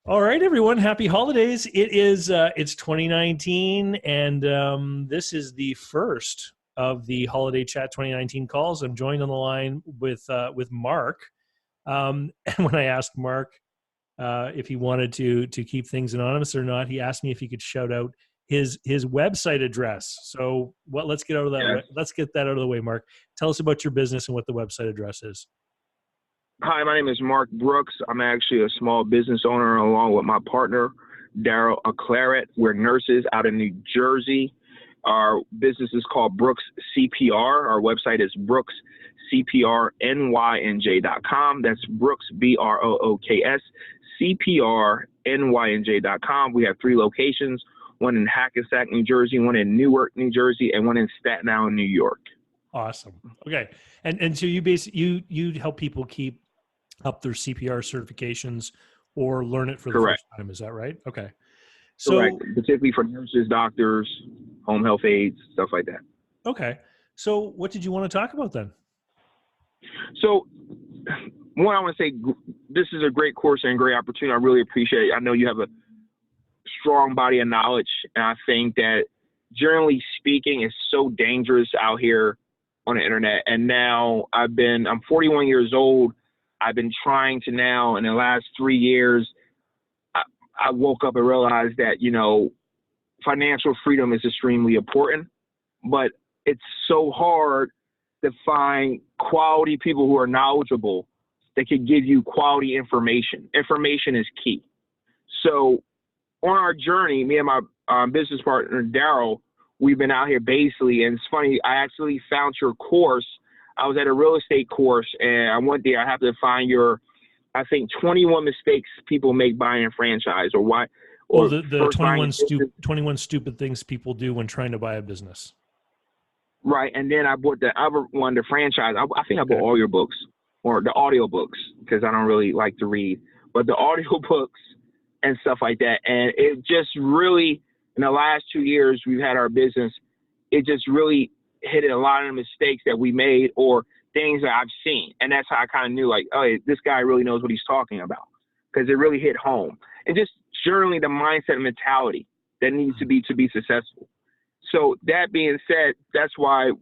All right, everyone. Happy holidays. It's 2019, and this is the first of the Holiday Chat 2019 calls. I'm joined on the line with Marc. And when I asked Marc if he wanted to keep things anonymous or not, he asked me if he could shout out his website address. So let's get that out of the way, Marc. Tell us about your business and what the website address is. Hi, my name is Marc Brooks. I'm actually a small business owner along with my partner, Daryl Claret. We're nurses out in New Jersey. Our business is called Brooks CPR. Our website is brookscprnynj.com. That's Brooks, Brooks, CPRNYNJ.com. We have 3 locations, one in Hackensack, New Jersey, one in Newark, New Jersey, and one in Staten Island, New York. Awesome. Okay. And so you help people keep up their CPR certifications or learn it for the Correct. first time. Is that right? Okay. So correct. Particularly for nurses, doctors, home health aides, stuff like that. Okay. So what did you want to talk about then? So one, I want to say this is a great course and a great opportunity. I really appreciate it. I know you have a strong body of knowledge, and I think that generally speaking, it's so dangerous out here on the internet. And now I'm 41 years old. I've been trying to now, in the last 3 years, I woke up and realized that, financial freedom is extremely important, but it's so hard to find quality people who are knowledgeable that can give you quality information. Information is key. So on our journey, me and my business partner, Daryl, we've been out here basically, and it's funny, I actually found your course. I was at a real estate course, and I went there. I have to find I think 21 mistakes people make buying a franchise, or why. Or the 21 stupid things people do when trying to buy a business. Right, and then I bought the other one, the franchise. I think I bought all your books, or the audio books, because I don't really like to read, but the audio books and stuff like that. And it just really, in the last 2 years we've had our business, it just really hit a lot of the mistakes that we made or things that I've seen. And that's how I kind of knew, like, oh, this guy really knows what he's talking about, because it really hit home. And just generally the mindset and mentality that needs to be successful. So that being said, that's why,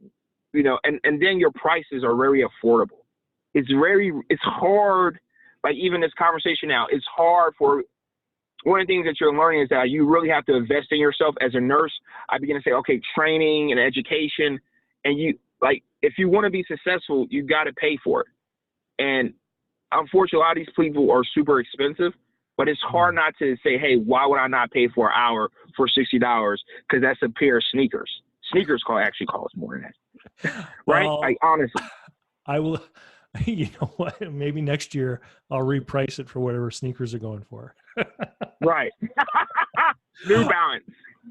and then your prices are very affordable. It's hard, like even this conversation now, it's hard for, one of the things that you're learning is that you really have to invest in yourself as a nurse. I begin to say, okay, training and education, and if you want to be successful, you got to pay for it. And unfortunately, a lot of these people are super expensive, but it's hard not to say, hey, why would I not pay for an hour for $60? Because that's a pair of sneakers. Sneakers actually cost more than that. Right? Well, like, honestly. I will, you know what? Maybe next year I'll reprice it for whatever sneakers are going for. Right. New Balance.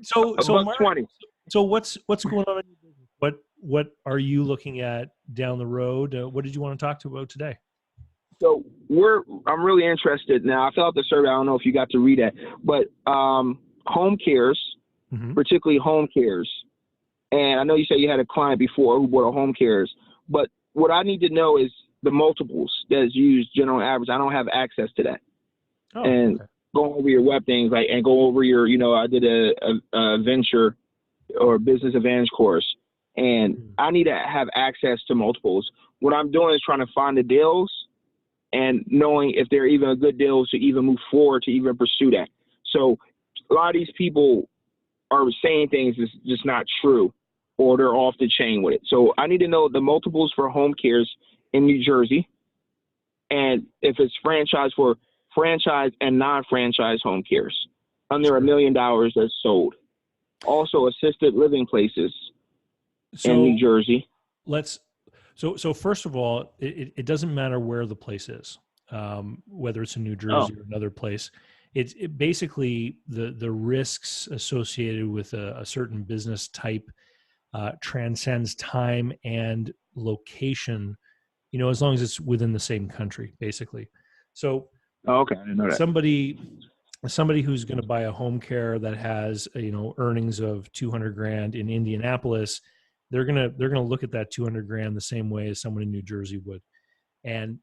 So Marc, 20. So what's going on in your business? What are you looking at down the road? What did you want to talk about today? So I'm really interested now. I filled out the survey. I don't know if you got to read it, but home cares, particularly home cares. And I know you said you had a client before who bought a home cares, but what I need to know is the multiples that is used general average. I don't have access to that. And going over your web things, and go over your, I did a venture or business advantage course, and I need to have access to multiples. What I'm doing is trying to find the deals and knowing if they're even a good deal to even move forward, to even pursue that. So a lot of these people are saying things that's just not true, or they're off the chain with it. So I need to know the multiples for home cares in New Jersey, and if it's franchise for franchise and non-franchise home cares under $1 million that's sold. Also assisted living places in New Jersey. So first of all, it doesn't matter where the place is, whether it's in New Jersey or another place. It basically the risks associated with a certain business type transcends time and location, as long as it's within the same country, basically. So okay, I didn't know that. Somebody who's going to buy a home care that has earnings of $200,000 in Indianapolis, they're gonna look at that $200,000 the same way as someone in New Jersey would. And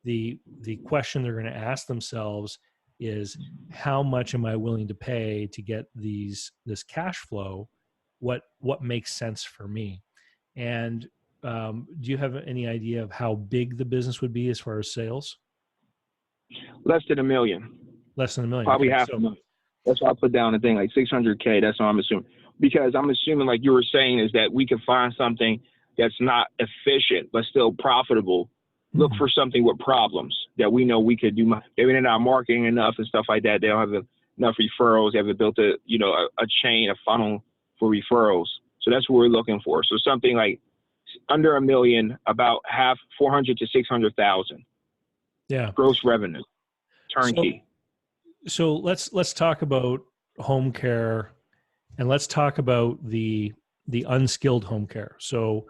the question they're going to ask themselves is how much am I willing to pay to get this cash flow? What makes sense for me? And do you have any idea of how big the business would be as far as sales? Less than $1 million. Less than $1 million. Probably Okay, half a million. That's why I put down the thing like 600K. That's what I'm assuming. Because I'm assuming, like you were saying, is that we could find something that's not efficient but still profitable. Look for something with problems that we know we could do. Maybe they're not marketing enough and stuff like that. They don't have enough referrals. They haven't built a chain, a funnel for referrals. So that's what we're looking for. So something like under $1 million, about half, 400 to 600,000. Yeah. Gross revenue, turnkey. So let's talk about home care, and let's talk about the unskilled home care. So,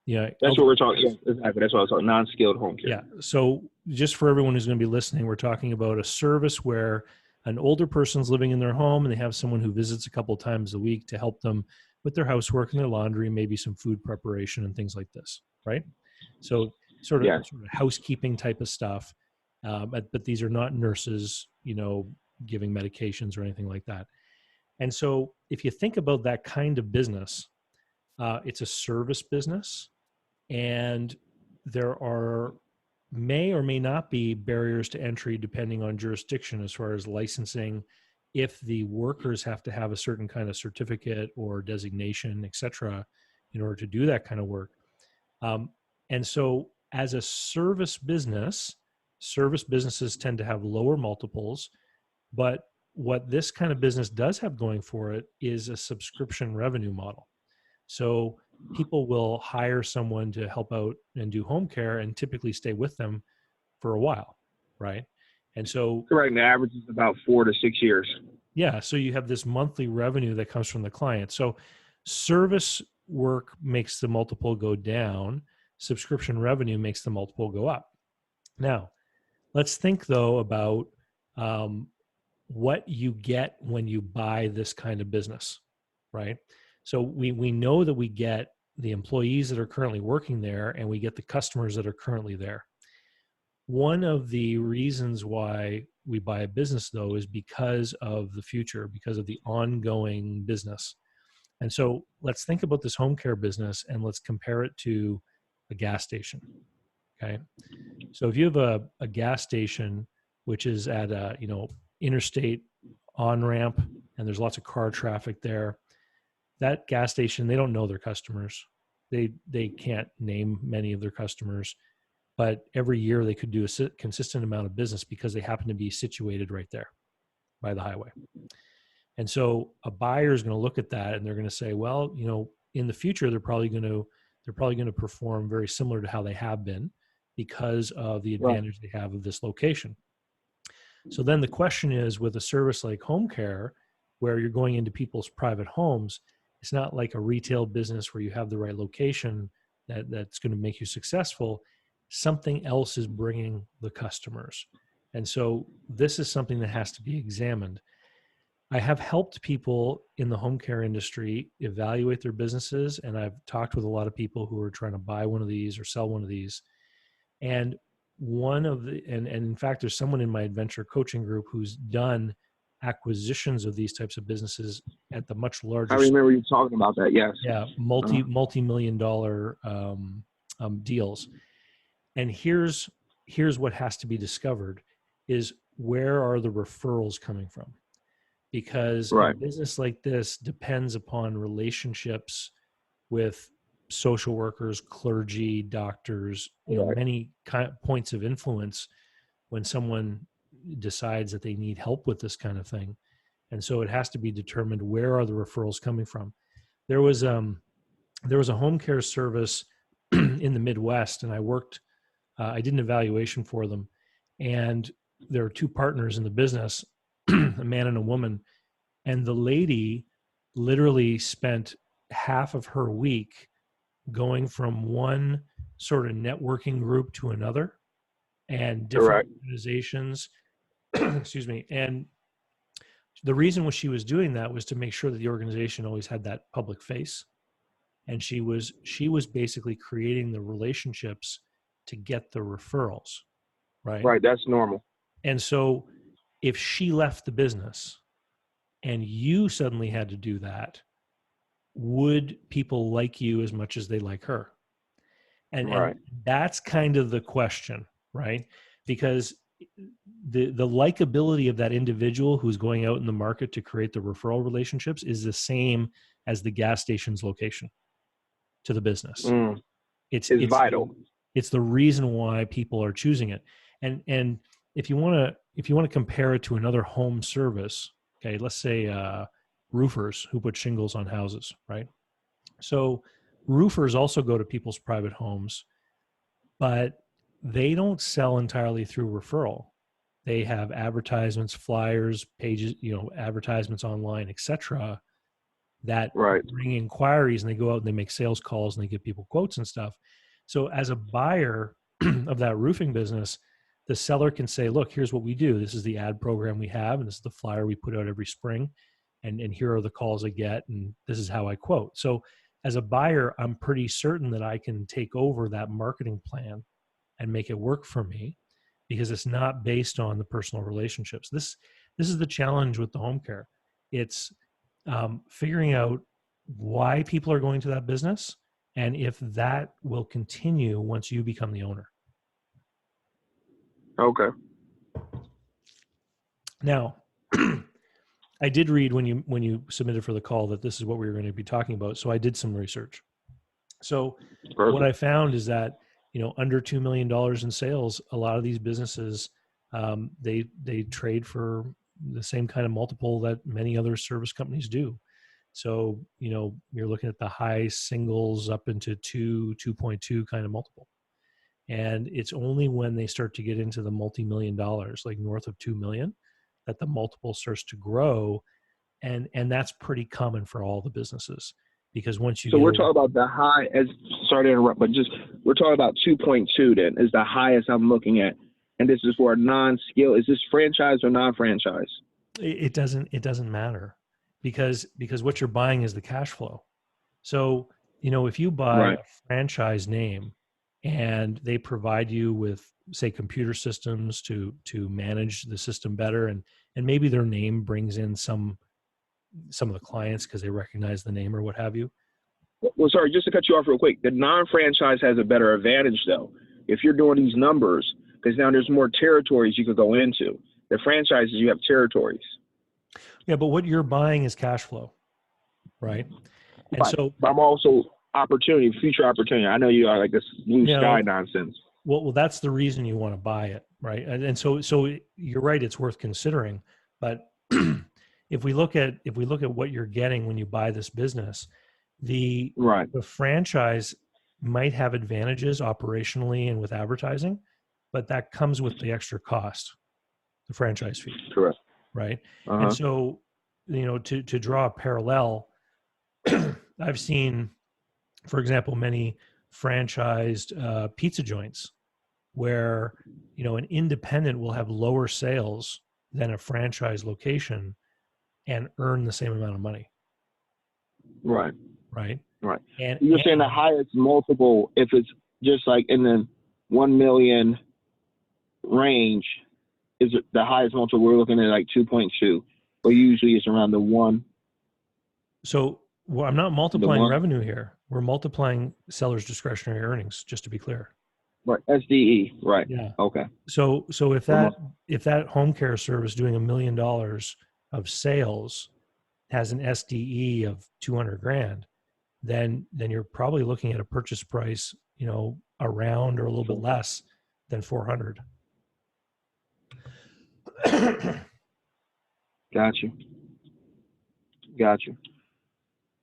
that's what we're talking. Yeah, exactly. That's what I was talking. Non-skilled home care. Yeah. So just for everyone who's going to be listening, we're talking about a service where an older person's living in their home and they have someone who visits a couple of times a week to help them with their housework and their laundry, maybe some food preparation and things like this, right? So sort of housekeeping type of stuff. But these are not nurses, giving medications or anything like that. And so if you think about that kind of business, it's a service business, and there may or may not be barriers to entry depending on jurisdiction as far as licensing, if the workers have to have a certain kind of certificate or designation, et cetera, in order to do that kind of work. And so as a service businesses tend to have lower multiples, but what this kind of business does have going for it is a subscription revenue model. So people will hire someone to help out and do home care and typically stay with them for a while, right? And so correct, the average is about 4 to 6 years. Yeah, so you have this monthly revenue that comes from the client. So service work makes the multiple go down, subscription revenue makes the multiple go up. Now, let's think though about what you get when you buy this kind of business, right? So we know that we get the employees that are currently working there, and we get the customers that are currently there. One of the reasons why we buy a business, though, is because of the future, because of the ongoing business. And so let's think about this home care business and let's compare it to a gas station, okay? So if you have a gas station, which is at a, interstate on-ramp, and there's lots of car traffic there, that gas station, they don't know their customers. They can't name many of their customers, but every year they could do a consistent amount of business because they happen to be situated right there by the highway. And so a buyer is going to look at that and they're going to say, well, in the future, they're probably going to perform very similar to how they have been because of the advantage they have of this location. So then the question is, with a service like home care, where you're going into people's private homes, it's not like a retail business where you have the right location that's going to make you successful. Something else is bringing the customers. And so this is something that has to be examined. I have helped people in the home care industry evaluate their businesses, and I've talked with a lot of people who are trying to buy one of these or sell one of these. And and in fact, there's someone in my adventure coaching group who's done acquisitions of these types of businesses at the much larger. I remember you talking about that. Yes. Yeah, multi-million dollar deals. And here's what has to be discovered is, where are the referrals coming from? Because a business like this depends upon relationships with social workers, clergy, doctors, many points of influence when someone decides that they need help with this kind of thing. And so it has to be determined, where are the referrals coming from? There was a home care service in the Midwest, and I did an evaluation for them, and there are two partners in the business, a man and a woman, and the lady literally spent half of her week going from one sort of networking group to another, and different organizations. Excuse me. And the reason she was doing that was to make sure that the organization always had that public face. And she was basically creating the relationships to get the referrals, right? Right, that's normal. And so if she left the business and you suddenly had to do that, would people like you as much as they like her? And that's kind of the question, right? Because the likability of that individual who's going out in the market to create the referral relationships is the same as the gas station's location to the business. It's vital. It's the reason why people are choosing it. And if you want to compare it to another home service, okay, let's say roofers who put shingles on houses, right? So roofers also go to people's private homes, but they don't sell entirely through referral. They have advertisements, flyers, pages, advertisements online, etc., that bring inquiries, and they go out and they make sales calls and they give people quotes and stuff. So as a buyer of that roofing business, the seller can say, look, here's what we do. This is the ad program we have, and this is the flyer we put out every spring. And here are the calls I get, and this is how I quote. So as a buyer, I'm pretty certain that I can take over that marketing plan and make it work for me, because it's not based on the personal relationships. This is the challenge with the home care. It's figuring out why people are going to that business and if that will continue once you become the owner. Okay. Now, I did read when you submitted for the call that this is what we were going to be talking about. So I did some research. So what I found is that, under $2 million in sales, a lot of these businesses, they trade for the same kind of multiple that many other service companies do. So, you're looking at the high singles up into 2.2 kind of multiple. And it's only when they start to get into the multi-million dollars, like north of 2 million, that the multiple starts to grow. And that's pretty common for all the businesses, because once you we're talking about the high, sorry to interrupt, but we're talking about 2.2 then is the highest I'm looking at. And this is for a non-skill. Is this franchise or non-franchise? It doesn't matter, because what you're buying is the cash flow. So, if you buy a franchise name and they provide you with, say, computer systems to manage the system better, and maybe their name brings in some of the clients because they recognize the name or what have you. Well, sorry, just to cut you off real quick, the non-franchise has a better advantage though. If you're doing these numbers, because now there's more territories you could go into. The franchises, you have territories. Yeah, but what you're buying is cash flow, right? And so I'm also future opportunity. I know you are like this blue sky nonsense. Well, that's the reason you want to buy it, right? And so you're right, it's worth considering. But if we look at what you're getting when you buy this business, the franchise might have advantages operationally and with advertising, but that comes with the extra cost, the franchise fee. Correct. Right. And so, to draw a parallel, I've seen, for example, many franchised pizza joints where, an independent will have lower sales than a franchise location and earn the same amount of money. Right. And you're saying the highest multiple, if it's just like in the 1 million range, is it the highest multiple? We're looking at like 2.2, but usually it's around the 1. So I'm not multiplying revenue here. We're multiplying sellers' discretionary earnings, just to be clear. Right. SDE. Right. Yeah. Okay. So if that home care service doing $1 million of sales has an SDE of 200,000, then you're probably looking at a purchase price, around or a little bit less than 400. Got you.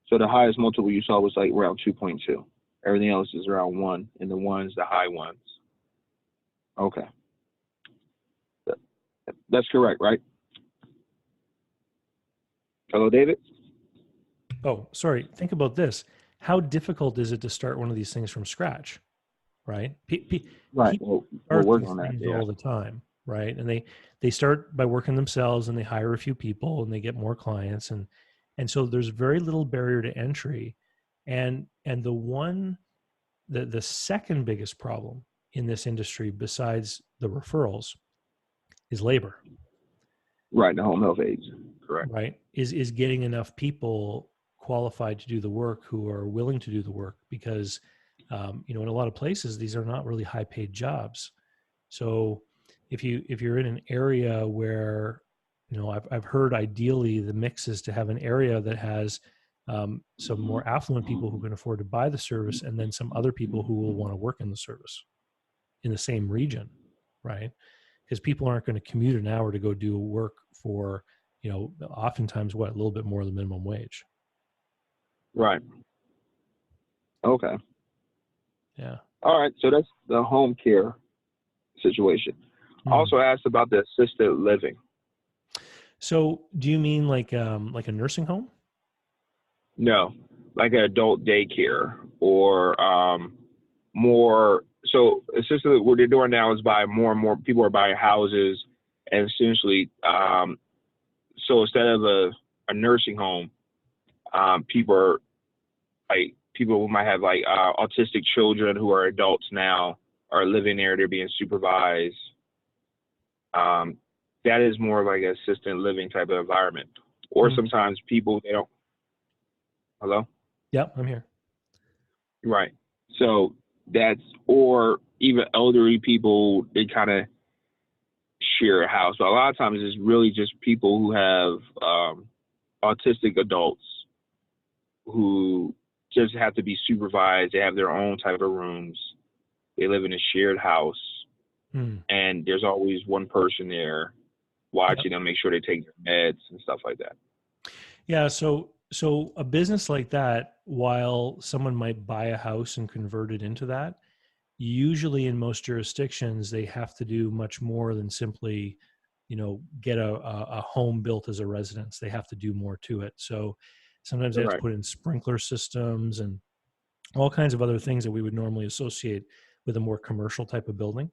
So the highest multiple you saw was like around 2.2. Everything else is around 1, and the ones, the high ones. Okay. That's correct, right? Hello, David? Oh, sorry. Think about this. How difficult is it to start one of these things from scratch, right? People start these things all the time, right? And they start by working themselves, and they hire a few people, and they get more clients, and so there's very little barrier to entry. And the second biggest problem in this industry, besides the referrals, is labor. Right. The home health aides. Correct. right? Is getting enough people qualified to do the work who are willing to do the work, because in a lot of places these are not really high paid jobs. So if you're in an area where, I've heard ideally the mix is to have an area that has some more affluent people who can afford to buy the service, and then some other people who will want to work in the service in the same region, right? Because people aren't going to commute an hour to go do work for, oftentimes a little bit more than minimum wage. Right. Okay. Yeah. All right. So that's the home care situation. Also asked about the assisted living. So do you mean like a nursing home? No, like an adult daycare or more. So essentially what they're doing now is buy more and more people are buying houses, and essentially, so instead of a nursing home, people who might have like autistic children who are adults now are living there. They're being supervised. That is more like an assisted living type of environment. Or sometimes people, they don't. Hello? Yeah, I'm here. Right. So that's, or even elderly people, they kind of share a house. But a lot of times it's really just people who have autistic adults who just have to be supervised. They have their own type of rooms. They live in a shared house. And there's always one person there watching them, make sure they take their meds and stuff like that. Yeah. So a business like that, while someone might buy a house and convert it into that, usually in most jurisdictions, they have to do much more than simply, get a home built as a residence. They have to do more to it. So sometimes they have to put in sprinkler systems and all kinds of other things that we would normally associate with a more commercial type of building.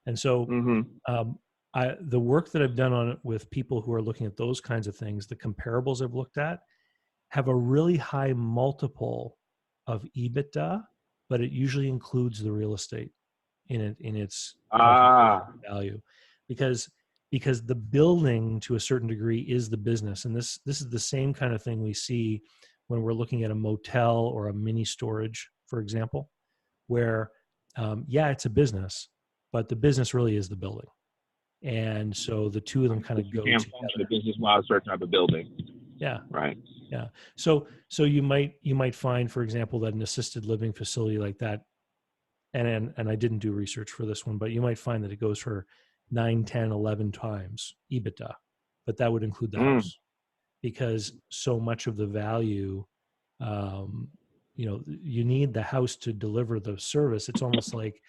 And so the work that I've done on it with people who are looking at those kinds of things, the comparables I've looked at have a really high multiple of EBITDA, but it usually includes the real estate in its value, because the building to a certain degree is the business. And this is the same kind of thing we see when we're looking at a motel or a mini storage, for example, where it's a business, but the business really is the building. And so the two of them kind of go together. The business while a certain type of building. Yeah. Right. Yeah. So you might find, for example, that an assisted living facility like that, and I didn't do research for this one, but you might find that it goes for 9, 10, 11 times EBITDA, but that would include the house, because so much of the value, you need the house to deliver the service. It's almost like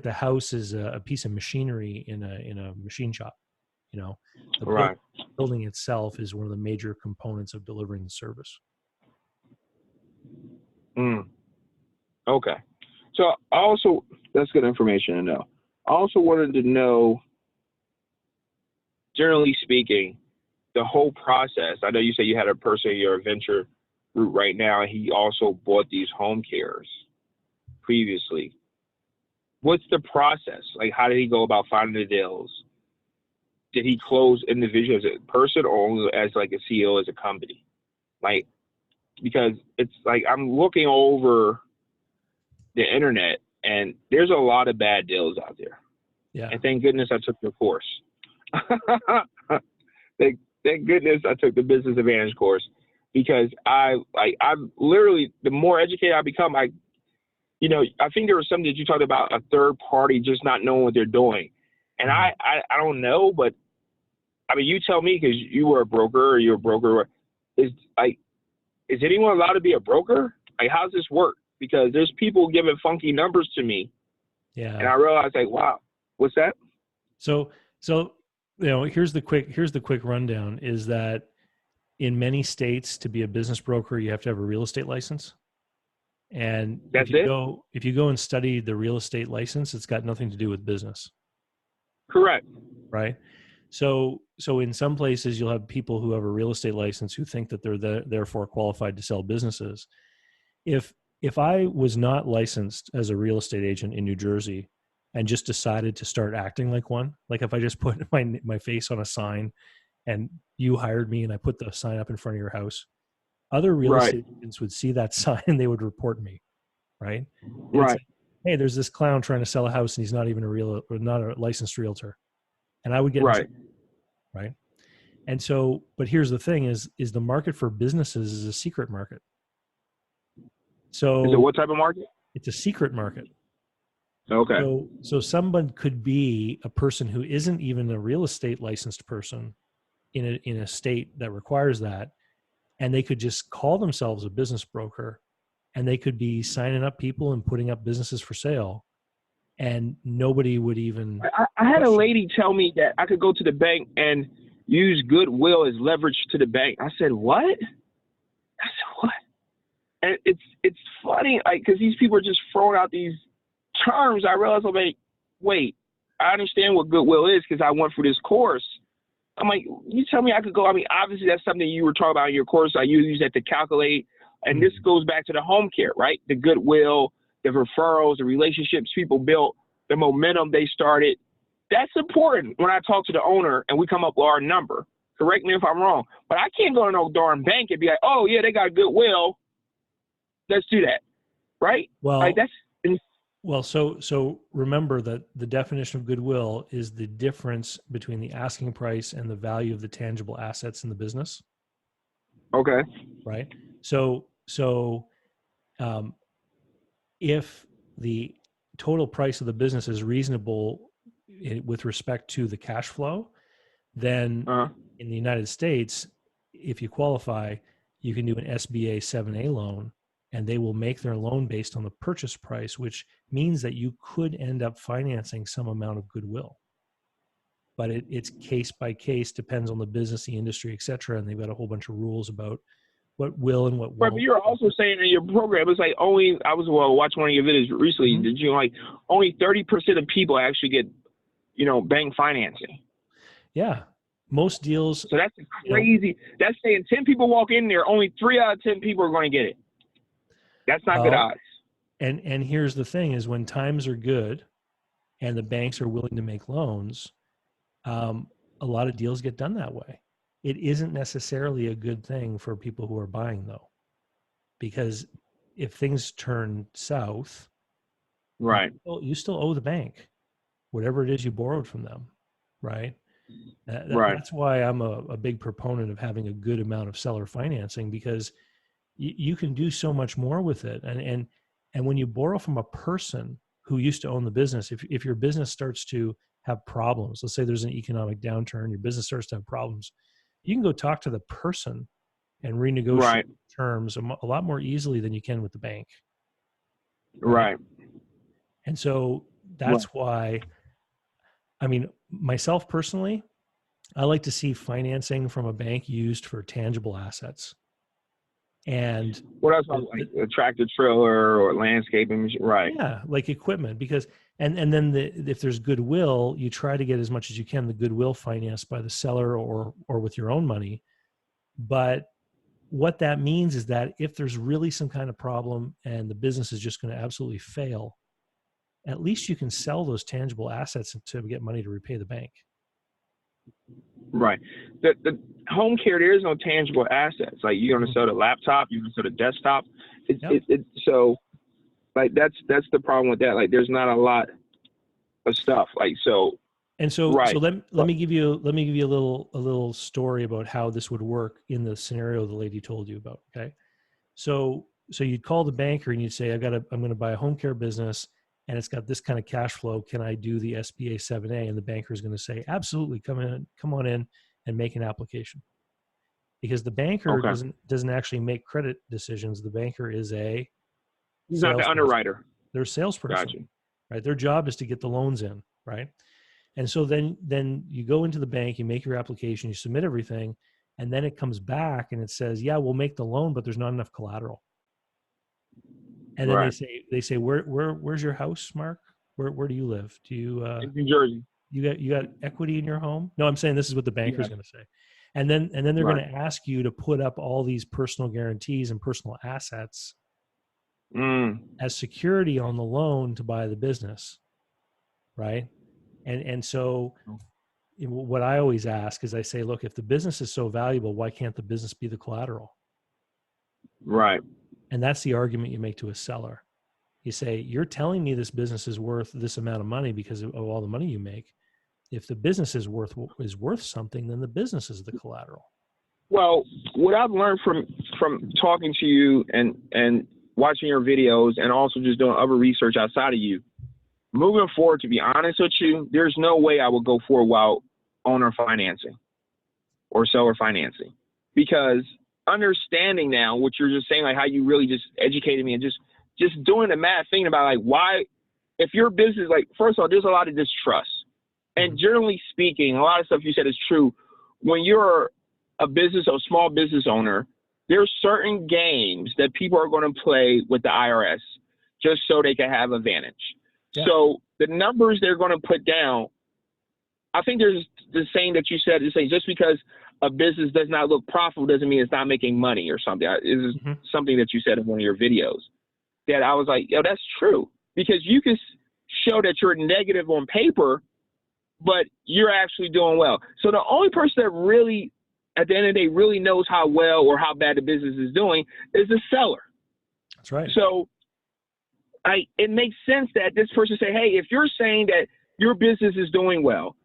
the house is a piece of machinery in a machine shop. The building itself is one of the major components of delivering the service. Okay. So also, that's good information to know. I also wanted to know, generally speaking, the whole process. I know you said you had a person in your venture group right now, and he also bought these home cares previously. What's the process? Like, how did he go about finding the deals? Did he close individually as a person or only as like a CEO as a company? Like, because it's like I'm looking over the internet and there's a lot of bad deals out there. Yeah. And thank goodness I took your course. Thank goodness I took the Business Advantage course, because I'm literally, the more educated I become, I think there was something that you talked about, a third party just not knowing what they're doing. And I don't know, but I mean, you tell me, because you were a broker, or you're a broker. Is anyone allowed to be a broker? Like, how does this work? Because there's people giving funky numbers to me. Yeah. And I realized, like, wow, what's that? So here's the quick rundown, is that in many states, to be a business broker, you have to have a real estate license. And if you go and study the real estate license, it's got nothing to do with business. Correct. Right. So in some places you'll have people who have a real estate license who think that they're therefore qualified to sell businesses. If I was not licensed as a real estate agent in New Jersey and just decided to start acting like one, like if I just put my face on a sign and you hired me and I put the sign up in front of your house, other real Right. estate agents would see that sign and they would report me, right? They would Right. say, hey, there's this clown trying to sell a house and he's not even not a licensed realtor. And I would get in Right. trouble, right? And so, but here's the thing is the market for businesses is a secret market. So Is it what type of market? it's a secret market. Okay. So someone could be a person who isn't even a real estate licensed person in a state that requires that, and they could just call themselves a business broker, and they could be signing up people and putting up businesses for sale, and nobody would even. I had a lady tell me that I could go to the bank and use goodwill as leverage to the bank. I said, what? I said, what? And it's funny, like, because these people are just throwing out these terms. I realized, I'm like, wait, I understand what goodwill is because I went through this course. I'm like, you tell me I could go. I mean, obviously that's something you were talking about in your course. I use that to calculate. And this goes back to the home care, right? The goodwill, the referrals, the relationships people built, the momentum they started. That's important when I talk to the owner and we come up with our number. Correct me if I'm wrong. But I can't go to no darn bank and be like, oh, yeah, they got goodwill. Let's do that. Right? Well, like that's well, so remember that the definition of goodwill is the difference between the asking price and the value of the tangible assets in the business. okay. Right. So if the total price of the business is reasonable with respect to the cash flow, then in the United States, if you qualify, you can do an SBA 7A loan, and they will make their loan based on the purchase price, which means that you could end up financing some amount of goodwill. But it's case by case, depends on the business, the industry, et cetera. And they've got a whole bunch of rules about what will and what won't. Right, but you're also saying in your program, it's like only, I was watching one of your videos recently, did you like only 30% of people actually get, bank financing? Yeah. Most deals. So that's crazy. That's saying 10 people walk in there, only 3 out of 10 people are going to get it. That's not good odds. And here's the thing is when times are good and the banks are willing to make loans, a lot of deals get done that way. It isn't necessarily a good thing for people who are buying, though, because if things turn south, right, you still owe the bank whatever it is you borrowed from them, right? Right. That's why I'm a big proponent of having a good amount of seller financing, because you can do so much more with it. And when you borrow from a person who used to own the business, if your business starts to have problems, let's say there's an economic downturn, your business starts to have problems, you can go talk to the person and renegotiate terms a lot more easily than you can with the bank. Right. And so that's why, I mean, myself personally, I like to see financing from a bank used for tangible assets. And what else? Like a tractor trailer or landscaping, right? Yeah, like equipment, because and then if there's goodwill, you try to get as much as you can the goodwill financed by the seller or with your own money. But what that means is that if there's really some kind of problem and the business is just going to absolutely fail, at least you can sell those tangible assets to get money to repay the bank. Right. The home care, there is no tangible assets. Like you're going to sell the laptop, you're going to sell the desktop. So like that's the problem with that. Like there's not a lot of stuff. Like so. And so let me give you a little story about how this would work in the scenario the lady told you about. Okay. So you'd call the banker and you'd say, I'm going to buy a home care business and it's got this kind of cash flow. Can I do the SBA 7A? And the banker is going to say, absolutely, come on in and make an application. Because the banker doesn't actually make credit decisions. The banker is he's not the underwriter. They're a salesperson, right? Their job is to get the loans in, right? And so then you go into the bank, you make your application, you submit everything, and then it comes back and it says, yeah, we'll make the loan, but there's not enough collateral. And then they say, where's your house, Mark? Where do you live? Do you in New Jersey? You got equity in your home? No, I'm saying this is what the banker's going to say. And then they're going to ask you to put up all these personal guarantees and personal assets as security on the loan to buy the business, right? And so what I always ask is I say, look, if the business is so valuable, why can't the business be the collateral? Right. And that's the argument you make to a seller. You say, you're telling me this business is worth this amount of money because of all the money you make. If the business is worth something, then the business is the collateral. Well, what I've learned from talking to you and watching your videos and also just doing other research outside of you, moving forward, to be honest with you, there's no way I would go forward while owner financing or seller financing, because understanding now what you're just saying, like how you really just educated me and just doing the math, thinking about like why, if your business, like first of all, there's a lot of distrust. And generally speaking, a lot of stuff you said is true. When you're a small business owner, there's certain games that people are going to play with the IRS just so they can have advantage. Yeah. So the numbers they're going to put down, I think there's the saying that you said, just because a business does not look profitable doesn't mean it's not making money or something. It's something that you said in one of your videos that I was like, yo, that's true. Because you can show that you're negative on paper, but you're actually doing well. So the only person that really, at the end of the day, really knows how well or how bad the business is doing is the seller. That's right. So it makes sense that this person say, hey, if you're saying that your business is doing well,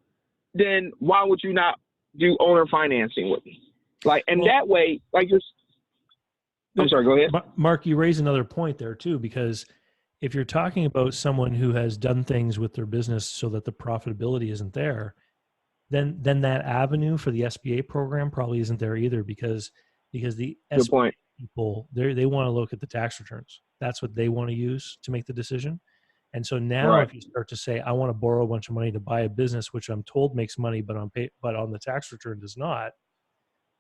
then why would you not do owner financing with me? Like, and that way, like I'm sorry, go ahead. Mark, you raise another point there too, because if you're talking about someone who has done things with their business so that the profitability isn't there, then that avenue for the SBA program probably isn't there either, because the SBA people, they want to look at the tax returns. That's what they want to use to make the decision. And so now if you start to say, I want to borrow a bunch of money to buy a business, which I'm told makes money, but on the tax return does not,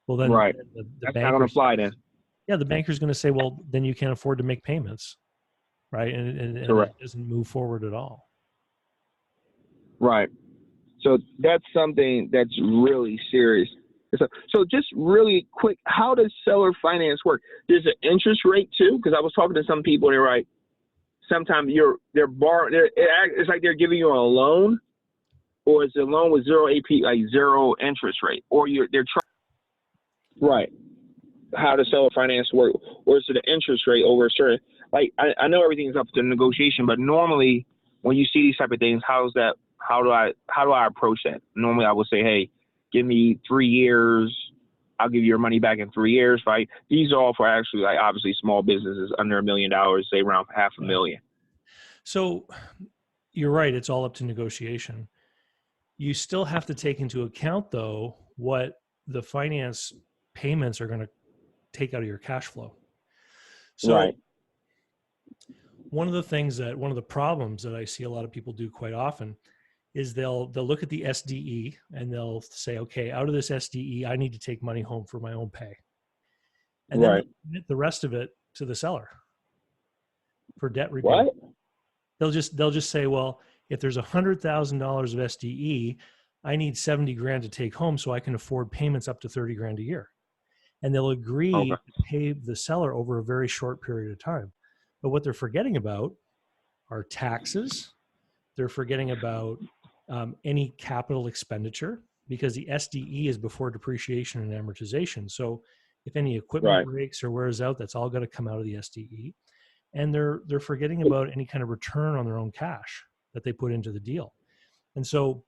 well, then the that's not going to apply then. Yeah, the banker's going to say, well, then you can't afford to make payments, right? And it doesn't move forward at all. Right. So that's something that's really serious. So just really quick, how does seller finance work? There's an interest rate too, because I was talking to some people, they're like, sometimes they're borrowing. It's like they're giving you a loan, or it's a loan with zero AP, like zero interest rate, or they're trying. Right. How does seller finance work, or is it an interest rate over a certain? Like I know everything is up to negotiation, but normally when you see these type of things, how do I approach that? Normally I would say, hey, give me 3 years. I'll give you your money back in 3 years. Right? These are all for actually, like, obviously small businesses under $1 million, say around $500,000. So you're right. It's all up to negotiation. You still have to take into account though, what the finance payments are going to take out of your cash flow. So one of the problems that I see a lot of people do quite often is they'll look at the SDE and they'll say, okay, out of this SDE, I need to take money home for my own pay. And then the rest of it to the seller for debt repayment. They'll just say, well, if there's $100,000 of SDE, I need 70 grand to take home so I can afford payments up to 30 grand a year. And they'll agree to pay the seller over a very short period of time. But what they're forgetting about are taxes. They're forgetting about any capital expenditure, because the SDE is before depreciation and amortization. So if any equipment breaks or wears out, that's all got to come out of the SDE. And they're forgetting about any kind of return on their own cash that they put into the deal. And so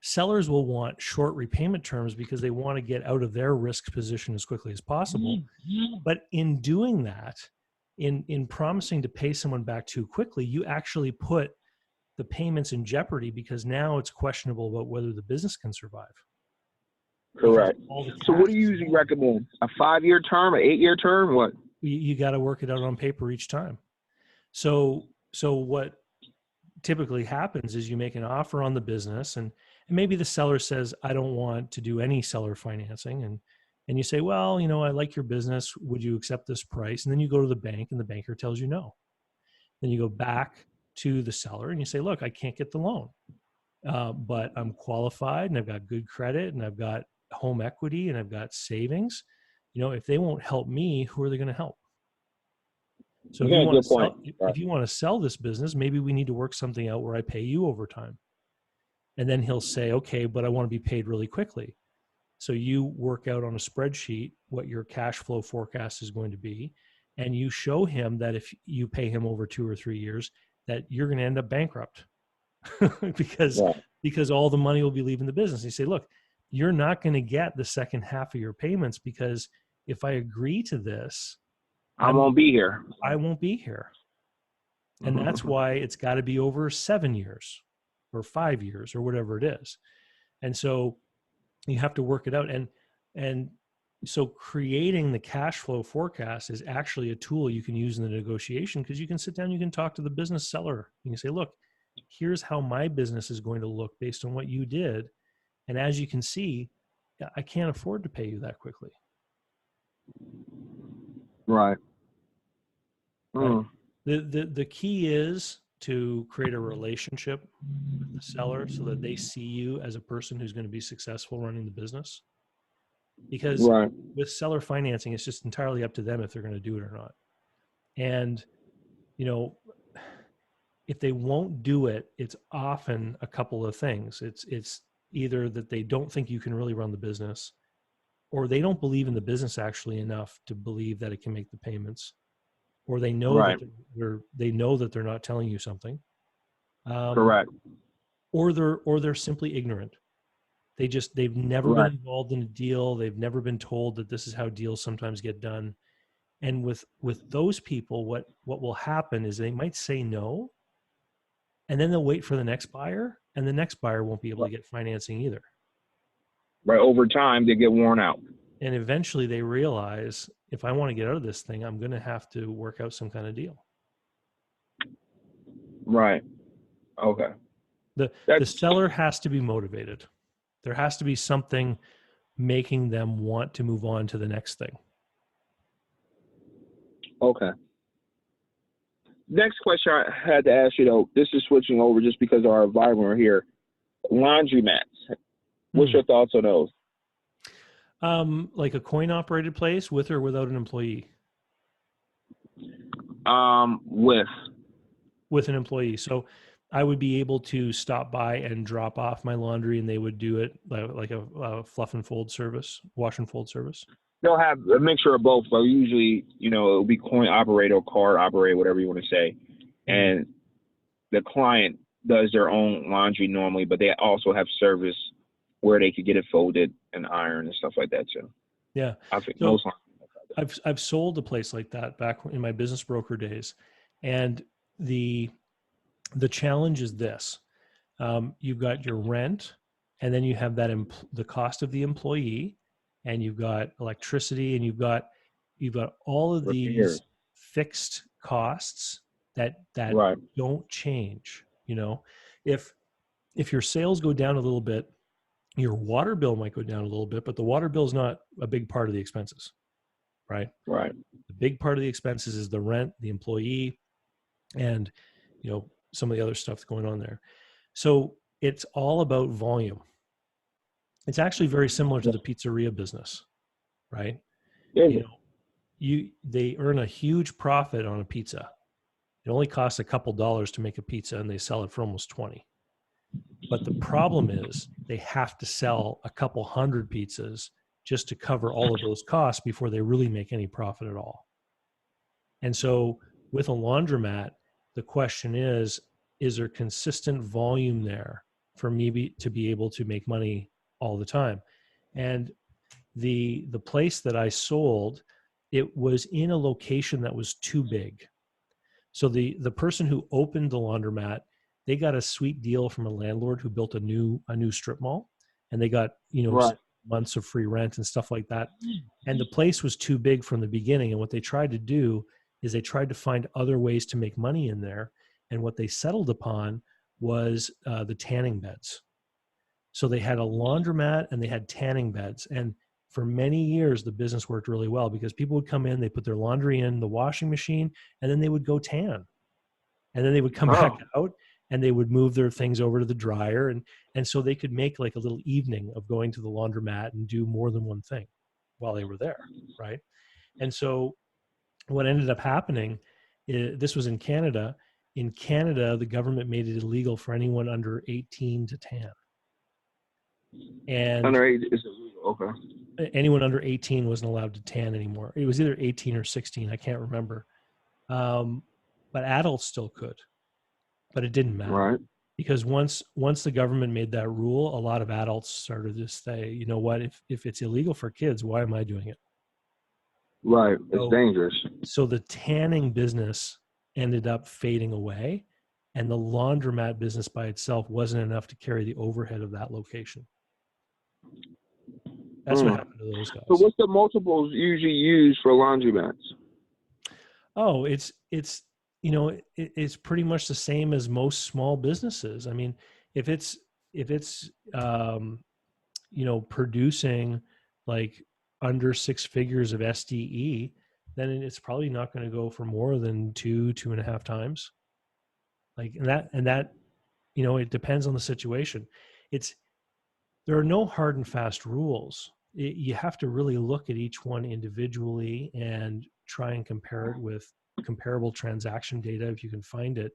sellers will want short repayment terms because they want to get out of their risk position as quickly as possible. But in doing that, in promising to pay someone back too quickly, you actually put the payments in jeopardy, because now it's questionable about whether the business can survive. Correct. So what do you usually recommend? A 5-year term, an 8-year term? What? You got to work it out on paper each time. So what typically happens is you make an offer on the business, and maybe the seller says, I don't want to do any seller financing. And you say, well, I like your business. Would you accept this price? And then you go to the bank and the banker tells you no. Then you go back to the seller and you say, look, I can't get the loan, but I'm qualified and I've got good credit and I've got home equity and I've got savings. If they won't help me, who are they going to help? So if you want to sell this business, maybe we need to work something out where I pay you over time. And then he'll say, okay, but I want to be paid really quickly. So you work out on a spreadsheet what your cash flow forecast is going to be. And you show him that if you pay him over 2 or 3 years, that you're going to end up bankrupt because, Yeah. because all the money will be leaving the business. You say, look, you're not going to get the second half of your payments because if I agree to this, I won't be here. I won't be here. And that's why it's got to be over 7 years or 5 years or whatever it is. And so you have to work it out. And so creating the cash flow forecast is actually a tool you can use in the negotiation, because you can sit down, you can talk to the business seller. You can say, look, here's how my business is going to look based on what you did. And as you can see, I can't afford to pay you that quickly. Right. Right? The key is to create a relationship with the seller so that they see you as a person who's going to be successful running the business. Because Right. with seller financing, it's just entirely up to them if they're going to do it or not. And, you know, if they won't do it, it's often a couple of things. It's either that they don't think you can really run the business, or they don't believe in the business actually enough to believe that it can make the payments, or they know Right. that they know that they're not telling you something. Correct. Or they're simply ignorant. They've never been Right. involved in a deal. They've never been told that this is how deals sometimes get done. And with those people, what will happen is they might say no, and then they'll wait for the next buyer, and the next buyer won't be able to get financing either. Right. Over time, they get worn out. And eventually they realize, if I want to get out of this thing, I'm going to have to work out some kind of deal. Right. Okay. The seller has to be motivated. There has to be something making them want to move on to the next thing. Okay. Next question I had to ask you, though, this is switching over just because of our environment here. Laundromats. What's your thoughts on those? Like a coin operated place with or without an employee? With an employee. So I would be able to stop by and drop off my laundry, and they would do it like a fluff and fold service, wash and fold service. They'll have a mixture of both, but usually, it'll be coin operated or card operated, whatever you want to say. And the client does their own laundry normally, but they also have service where they could get it folded and ironed and stuff like that too. Yeah. I think so I've sold a place like that back in my business broker days. And the challenge is this. You've got your rent, and then you have that the cost of the employee, and you've got electricity, and you've got all of these fixed costs that right. don't change. If your sales go down a little bit, your water bill might go down a little bit, but the water bill is not a big part of the expenses, right? Right. The big part of the expenses is the rent, the employee, and some of the other stuff going on there. So it's all about volume. It's actually very similar to the pizzeria business, right? Yeah. They earn a huge profit on a pizza. It only costs a couple dollars to make a pizza, and they sell it for almost 20. But the problem is they have to sell a couple hundred pizzas just to cover all of those costs before they really make any profit at all. And so with a laundromat, the question is there consistent volume there for me to be able to make money all the time? And the place that I sold, it was in a location that was too big. So the person who opened the laundromat, they got a sweet deal from a landlord who built a new strip mall, and they got months of free rent and stuff like that. And the place was too big from the beginning. And what they tried to do is they tried to find other ways to make money in there. And what they settled upon was the tanning beds. So they had a laundromat and they had tanning beds. And for many years, the business worked really well because people would come in, they put their laundry in the washing machine, and then they would go tan. And then they would come back out and they would move their things over to the dryer. And so they could make like a little evening of going to the laundromat and do more than one thing while they were there, right? And so what ended up happening, this was in Canada. In Canada, the government made it illegal for anyone under 18 to tan. And Underage is illegal. Okay. anyone under 18 wasn't allowed to tan anymore. It was either 18 or 16. I can't remember. But adults still could, but it didn't matter. Right. Because once the government made that rule, a lot of adults started to say, you know what, if it's illegal for kids, why am I doing it? Right. It's dangerous. So the tanning business ended up fading away, and the laundromat business by itself wasn't enough to carry the overhead of that location. That's what happened to those guys. So what's the multiples usually used for laundromats? Oh, it's it's pretty much the same as most small businesses. I mean, if it's producing like under 6 figures of SDE, then it's probably not going to go for more than 2.5 times. Like, and that it depends on the situation. There are no hard and fast rules. You have to really look at each one individually and try and compare it with comparable transaction data if you can find it.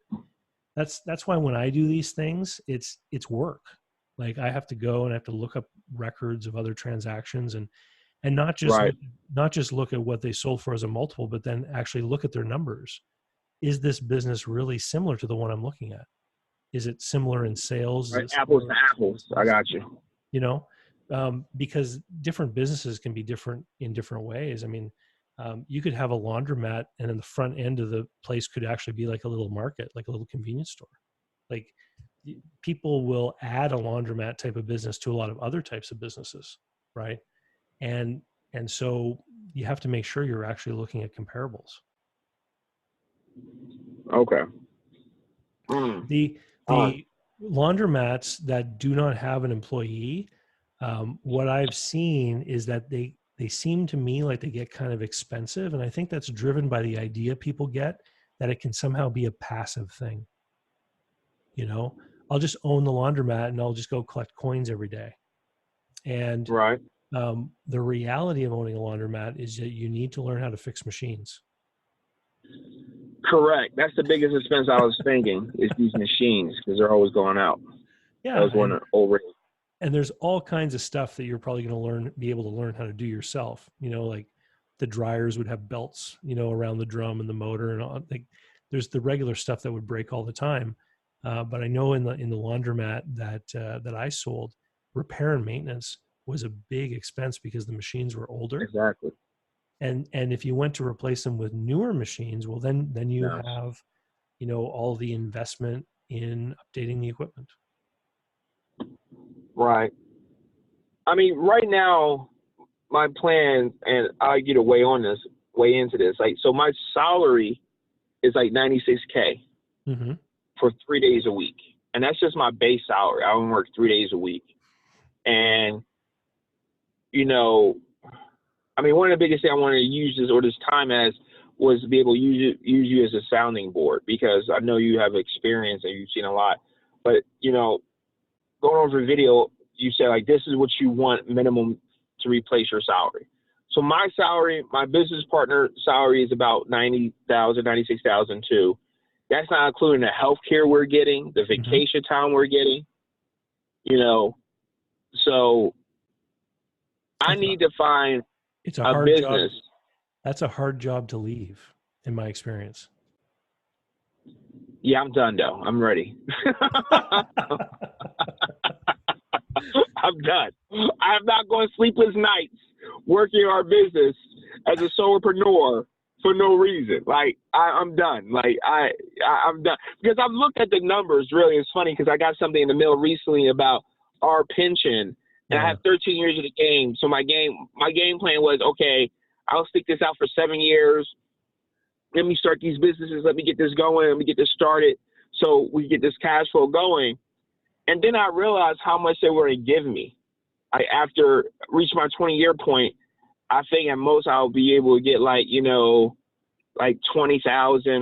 That's why when I do these things, it's work. Like, I have to go and I have to look up records of other transactions and not just look at what they sold for as a multiple, but then actually look at their numbers. Is this business really similar to the one I'm looking at? Is it similar in sales? Right, apples to apples. I got you. Because different businesses can be different in different ways. I mean, you could have a laundromat, and then the front end of the place could actually be like a little market, like a little convenience store. Like, people will add a laundromat type of business to a lot of other types of businesses, right? And so you have to make sure you're actually looking at comparables. Okay. The laundromats that do not have an employee, what I've seen is that they seem to me like they get kind of expensive. And I think that's driven by the idea people get that it can somehow be a passive thing. I'll just own the laundromat and I'll just go collect coins every day. And right. The reality of owning a laundromat is that you need to learn how to fix machines. Correct. That's the biggest expense I was thinking is these machines, because they're always going out. Yeah. I was wondering over. And there's all kinds of stuff that you're probably going to be able to learn how to do yourself. Like the dryers would have belts, around the drum and the motor, and all. Like, there's the regular stuff that would break all the time. But I know in the laundromat that I sold, repair and maintenance was a big expense because the machines were older. Exactly. And if you went to replace them with newer machines, well, then you have, all the investment in updating the equipment. Right. I mean, right now, my plan, and I get to weigh into this. Like, so my salary is like $96K for 3 days a week, and that's just my base salary. I only work 3 days a week, and I mean, one of the biggest things I wanted to use this time as was to be able to use you as a sounding board, because I know you have experience and you've seen a lot. But, going over video, you said, like, this is what you want minimum to replace your salary. So my salary, my business partner salary is about $90,000, $96,000 too. That's not including the healthcare we're getting, the vacation time we're getting, So I need to find it's a hard business. Job. That's a hard job to leave, in my experience. Yeah, I'm done though. I'm ready. I'm done. I am not going sleepless nights working our business as a solopreneur for no reason. Like, I'm done. Like, I'm done, because I've looked at the numbers. Really, it's funny because I got something in the mail recently about our pension. And I have 13 years of the game. So my game plan was, okay, I'll stick this out for 7 years. Let me start these businesses. Let me get this going. Let me get this started so we get this cash flow going. And then I realized how much they were to give me. After reaching my 20-year point, I think at most I'll be able to get like $20,000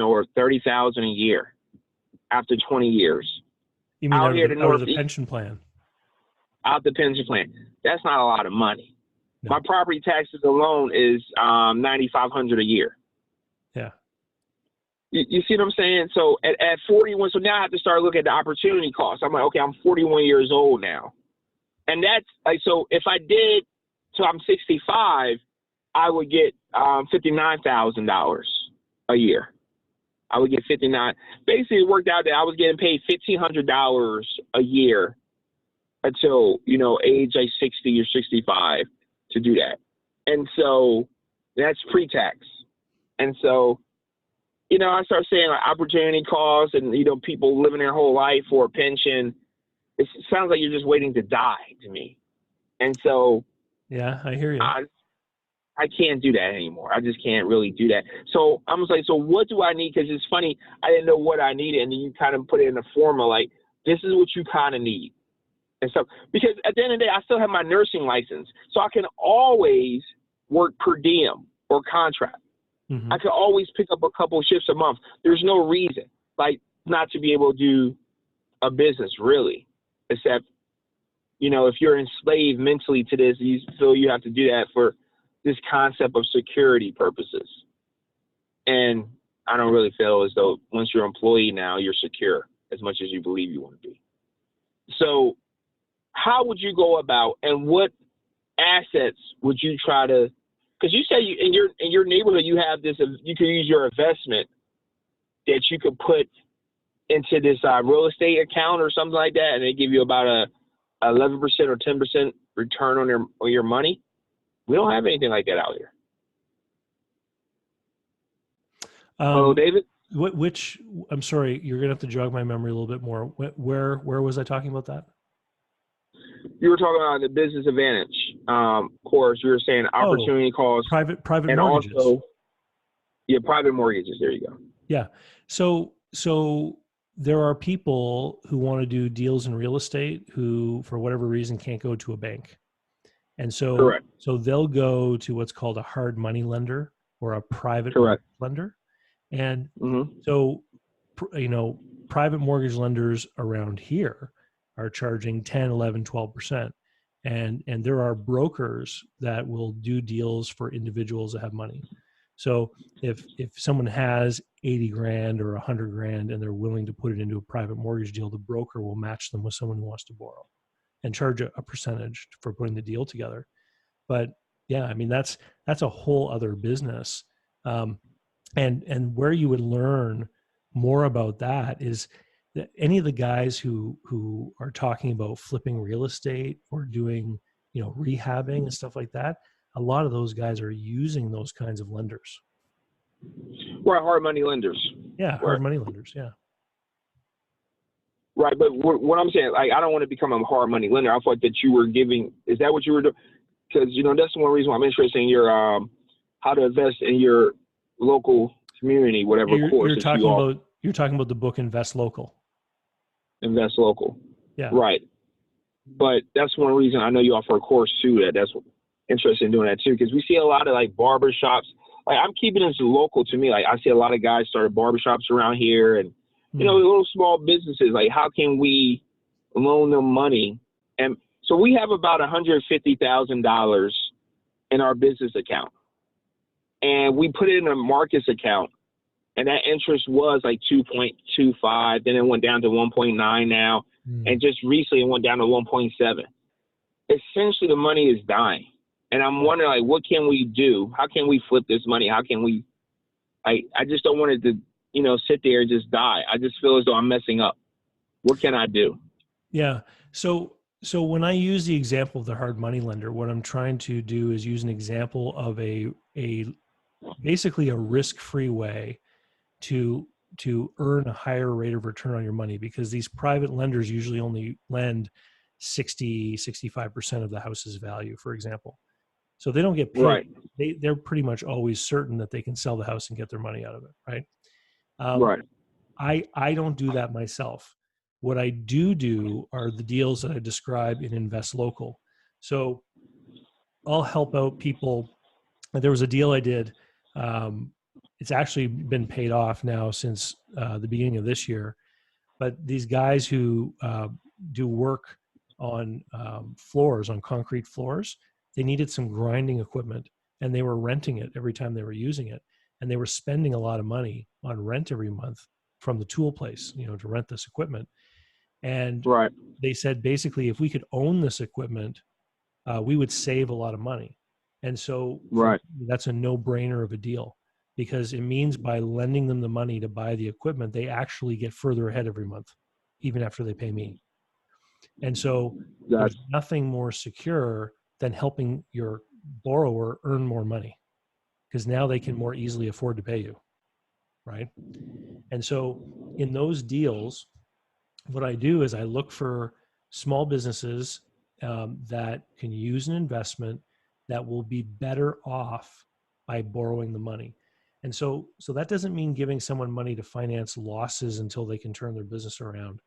or $30,000 a year after 20 years. You mean out of the pension plan? Out the pension plan. That's not a lot of money. No. My property taxes alone is $9,500 a year. Yeah. You see what I'm saying? So at 41, so now I have to start looking at the opportunity cost. I'm like, okay, I'm 41 years old now. And that's like, so if I did, so I'm 65, I would get $59,000 a year. I would get 59. Basically, it worked out that I was getting paid $1,500 a year until, age like 60 or 65 to do that. And so that's pre-tax. And so, I start saying like opportunity costs and, people living their whole life for a pension. It sounds like you're just waiting to die to me. And so, yeah, I hear you. I can't do that anymore. I just can't really do that. So I'm just like, so what do I need? Because it's funny, I didn't know what I needed. And then you kind of put it in a formula, like, this is what you kind of need. And so, because at the end of the day, I still have my nursing license. So I can always work per diem or contract. Mm-hmm. I can always pick up a couple of shifts a month. There's no reason, like, not to be able to do a business, really, except, if you're enslaved mentally to this, you feel you have to do that for this concept of security purposes. And I don't really feel as though once you're an employee now, you're secure as much as you believe you want to be. So how would you go about, and what assets would you try to, because you say in your neighborhood, you have this, you can use your investment that you could put into this real estate account or something like that, and they give you about a 11% or 10% return on your money. We don't have anything like that out here. Hello, David? I'm sorry, you're going to have to jog my memory a little bit more. Where was I talking about that? You were talking about the business advantage course. You were saying opportunity costs. Private and mortgages. Also, private mortgages. There you go. Yeah. So there are people who want to do deals in real estate who, for whatever reason, can't go to a bank. And so, Correct. So they'll go to what's called a hard money lender or a private lender. And so, private mortgage lenders around here are charging 10, 11, 12%. And there are brokers that will do deals for individuals that have money. So if someone has 80 grand or 100 grand and they're willing to put it into a private mortgage deal, the broker will match them with someone who wants to borrow and charge a percentage for putting the deal together. But yeah, I mean, that's a whole other business. And where you would learn more about that is that any of the guys who are talking about flipping real estate or doing, rehabbing and stuff like that, a lot of those guys are using those kinds of lenders. Right, hard money lenders. Yeah, hard money lenders, yeah. Right, but what I'm saying, like, I don't want to become a hard money lender. I thought that you were giving, is that what you were doing? Because, that's one reason why I'm interested in your, how to invest in your local community, whatever course. You're talking about the book Invest Local. Invest Local. Yeah. Right. But that's one reason I know you offer a course too, that's interested in doing that too. Because we see a lot of like barber shops. Like, I'm keeping this local to me. Like, I see a lot of guys started barbershops around here and, little small businesses. Like, how can we loan them money? And so we have about $150,000 in our business account. And we put it in a Marcus account. And that interest was like 2.25. Then it went down to 1.9 now. And just recently it went down to 1.7. Essentially, the money is dying. And I'm wondering, like, what can we do? How can we flip this money? How can we, I just don't want it to, sit there and just die. I just feel as though I'm messing up. What can I do? Yeah. So when I use the example of the hard money lender, what I'm trying to do is use an example of basically a risk-free way to earn a higher rate of return on your money, because these private lenders usually only lend 65% of the house's value, for example. So they don't get paid. Right. They're pretty much always certain that they can sell the house and get their money out of it. Right. Right. I don't do that myself. What I do are the deals that I describe in Invest Local. So I'll help out people. There was a deal I did. It's actually been paid off now since the beginning of this year. But these guys who do work on floors, on concrete floors, they needed some grinding equipment, and they were renting it every time they were using it. And they were spending a lot of money on rent every month from the tool place, to rent this equipment. And Right. they said, basically, if we could own this equipment, we would save a lot of money. And so for Right. me, that's a no-brainer of a deal, because it means by lending them the money to buy the equipment, they actually get further ahead every month, even after they pay me. And so That's there's nothing more secure than helping your borrower earn more money, because now they can more easily afford to pay you, right? And so in those deals, what I do is I look for small businesses that can use an investment that will be better off by borrowing the money. And so that doesn't mean giving someone money to finance losses until they can turn their business around,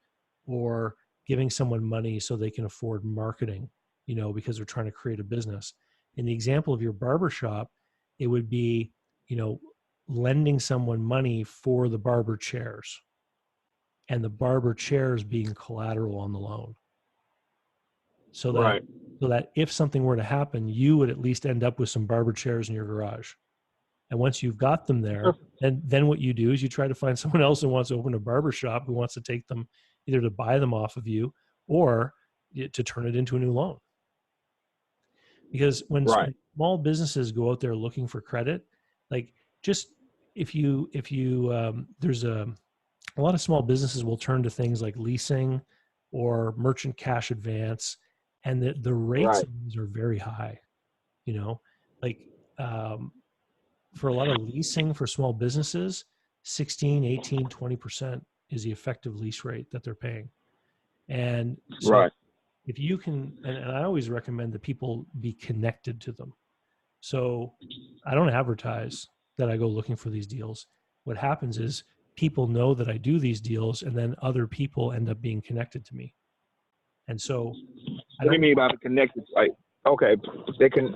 or giving someone money so they can afford marketing, because they're trying to create a business. In the example of your barbershop, it would be, lending someone money for the barber chairs, and the barber chairs being collateral on the loan. So that if something were to happen, you would at least end up with some barber chairs in your garage. And once you've got them there, then what you do is you try to find someone else who wants to open a barber shop, who wants to take them, either to buy them off of you or to turn it into a new loan. Because when small businesses go out there looking for credit, like, just if you there's a lot of small businesses will turn to things like leasing or merchant cash advance, and the rates of these are very high. For a lot of leasing for small businesses, 16, 18, 20% is the effective lease rate that they're paying. And so if you can, and I always recommend that people be connected to them. So I don't advertise that I go looking for these deals. What happens is people know that I do these deals, and then other people end up being connected to me. And so what do you mean by connected? Like, okay, they can,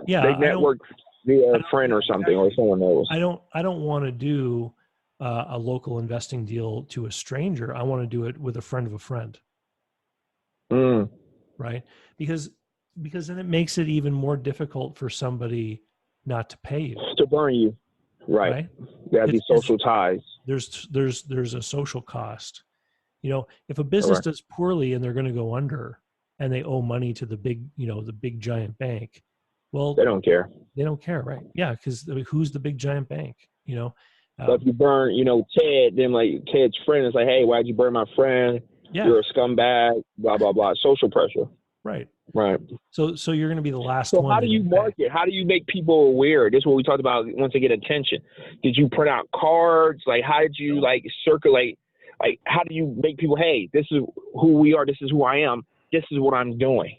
they network via a friend or something, or someone else. I don't want to do a local investing deal to a stranger. I want to do it with a friend of a friend. Right? Because then it makes it even more difficult for somebody not to pay you. To burn you. Right. There be social ties. There's a social cost. If a business does poorly and they're going to go under, and they owe money to the big giant bank, well, they don't care. They don't care, right? Yeah, because who's the big giant bank? But if you burn, Ted, then like Ted's friend is like, hey, why'd you burn my friend? Yeah. You're a scumbag, blah, blah, blah. Social pressure. Right. Right. So you're going to be the last one. So how do you market? How do you make people aware? This is what we talked about once they get attention. Did you print out cards? Like, how did you circulate? Like, how do you make people, hey, this is who we are. This is who I am. This is what I'm doing.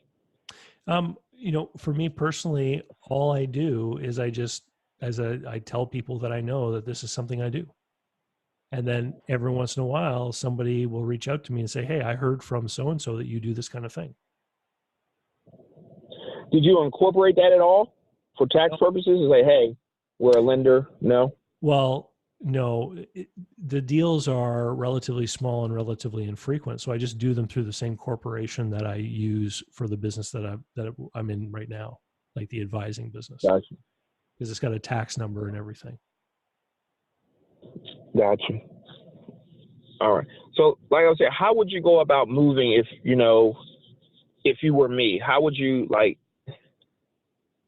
For me personally, all I do is I tell people that I know that this is something I do. And then every once in a while, somebody will reach out to me and say, hey, I heard from so-and-so that you do this kind of thing. Did you incorporate that at all for tax purposes? It's like, hey, we're a lender. No? Well, no. The deals are relatively small and relatively infrequent. So I just do them through the same corporation that I use for the business that I'm in right now, like the advising business. Gotcha. Because it's got a tax number and everything. Gotcha. All right. So, like I was saying, how would you go about moving if you were me? How would you,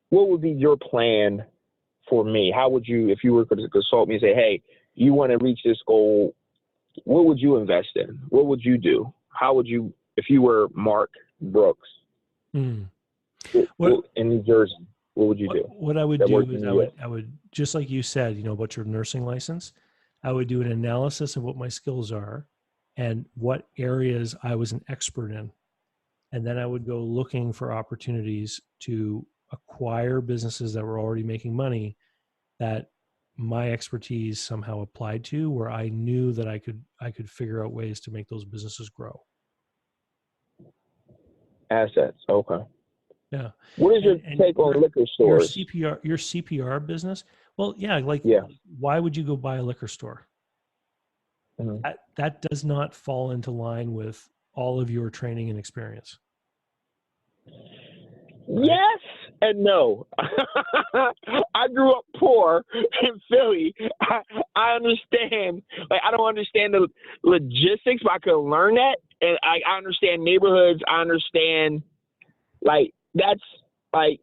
what would be your plan for me? How would you, if you were going to consult me and say, hey, you want to reach this goal, what would you invest in? What would you do? How would you, if you were Mark Brooks in New Jersey, what would you do? What I would do is I would, just like you said, about your nursing license, I would do an analysis of what my skills are and what areas I was an expert in. And then I would go looking for opportunities to acquire businesses that were already making money that my expertise somehow applied to, where I knew that I could figure out ways to make those businesses grow. Assets. Okay. Yeah. What is your take on liquor stores? Your CPR business? Well, yeah. Why would you go buy a liquor store? Mm-hmm. That does not fall into line with all of your training and experience. Right? Yes and no. I grew up poor in Philly. I understand. I don't understand the logistics, but I could learn that. And I understand neighborhoods. I understand, like, that's, like,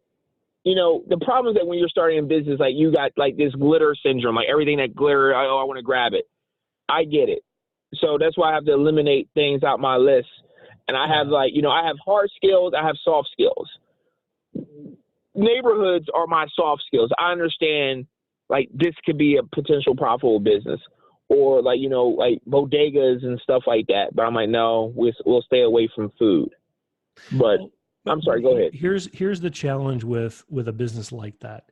you know, the problem is that when you're starting a business, like, you got, like, this glitter syndrome, like, everything that glitter, oh, I want to grab it. I get it. So that's why I have to eliminate things out my list. And I have, like, you know, I have hard skills. I have soft skills. Neighborhoods are my soft skills. I understand, like, this could be a potential profitable business, or, like, you know, like bodegas and stuff like that. But I'm like, no, we'll stay away from food. But I'm sorry, go ahead. Here's the challenge with a business like that.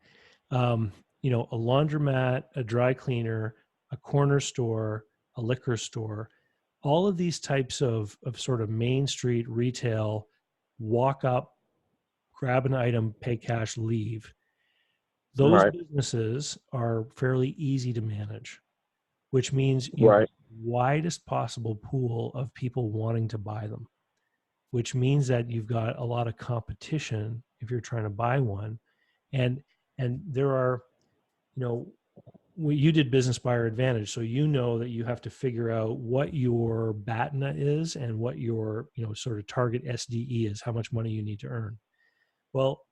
You know, a laundromat, a dry cleaner, a corner store, a liquor store, all of these types of sort of main street retail, walk up, grab an item, pay cash, leave. Those businesses are fairly easy to manage, which means you have the widest possible pool of people wanting to buy them, which means that you've got a lot of competition if you're trying to buy one. And there are, you know, you did business buyer advantage. So you know that you have to figure out what your BATNA is and what your, you know, sort of target SDE is, how much money you need to earn. Well,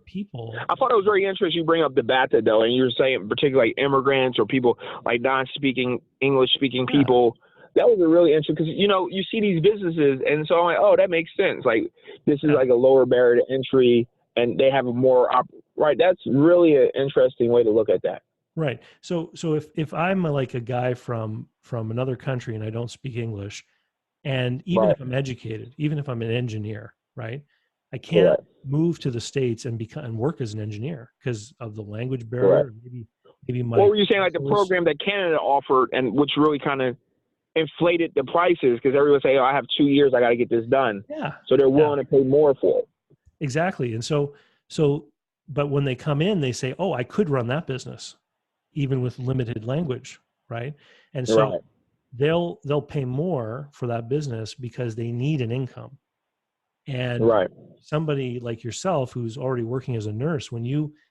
people. I thought it was very interesting you bring up the BATA, though, and you were saying particularly like immigrants or people like non-speaking, English-speaking people. That was a really interesting, because, you know, you see these businesses, and so I'm like, oh, that makes sense. Like, this is like a lower barrier to entry, and they have a more That's really an interesting way to look at that. Right. So if I'm like a guy from another country and I don't speak English, and even if I'm educated, even if I'm an engineer, right, I can't move to the States and work as an engineer because of the language barrier. Maybe my. What were you saying? Like the program that Canada offered, and which really kind of inflated the prices, because everyone say, "Oh, I have 2 years, I got to get this done." Yeah. So they're willing to pay more for it. Exactly. And so, but when they come in, they say, "Oh, I could run that business, even with limited language," right? And so they'll pay more for that business because they need an income. And somebody like yourself who's already working as a nurse,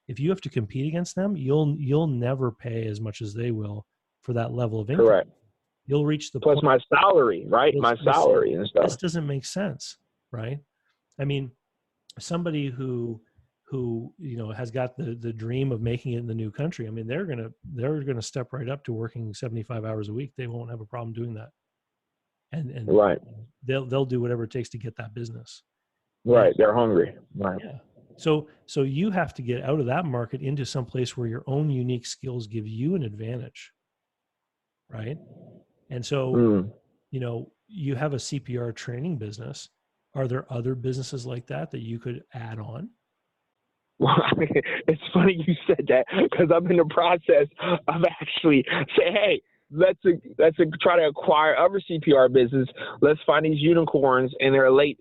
if you have to compete against them, you'll never pay as much as they will for that level of income. Correct. You'll reach the plus point, my salary, right? My salary and stuff. This doesn't make sense, right? I mean, somebody who you know has got the dream of making it in the new country, I mean, they're gonna step right up to working 75 hours a week. They won't have a problem doing that, and they'll do whatever it takes to get that business. Right, they're hungry. Right. Yeah. So you have to get out of that market into some place where your own unique skills give you an advantage, right? And so, you know, you have a CPR training business. Are there other businesses like that you could add on? Well, it's funny you said that, because I'm in the process of actually saying, hey, let's try to acquire other CPR business. Let's find these unicorns in their late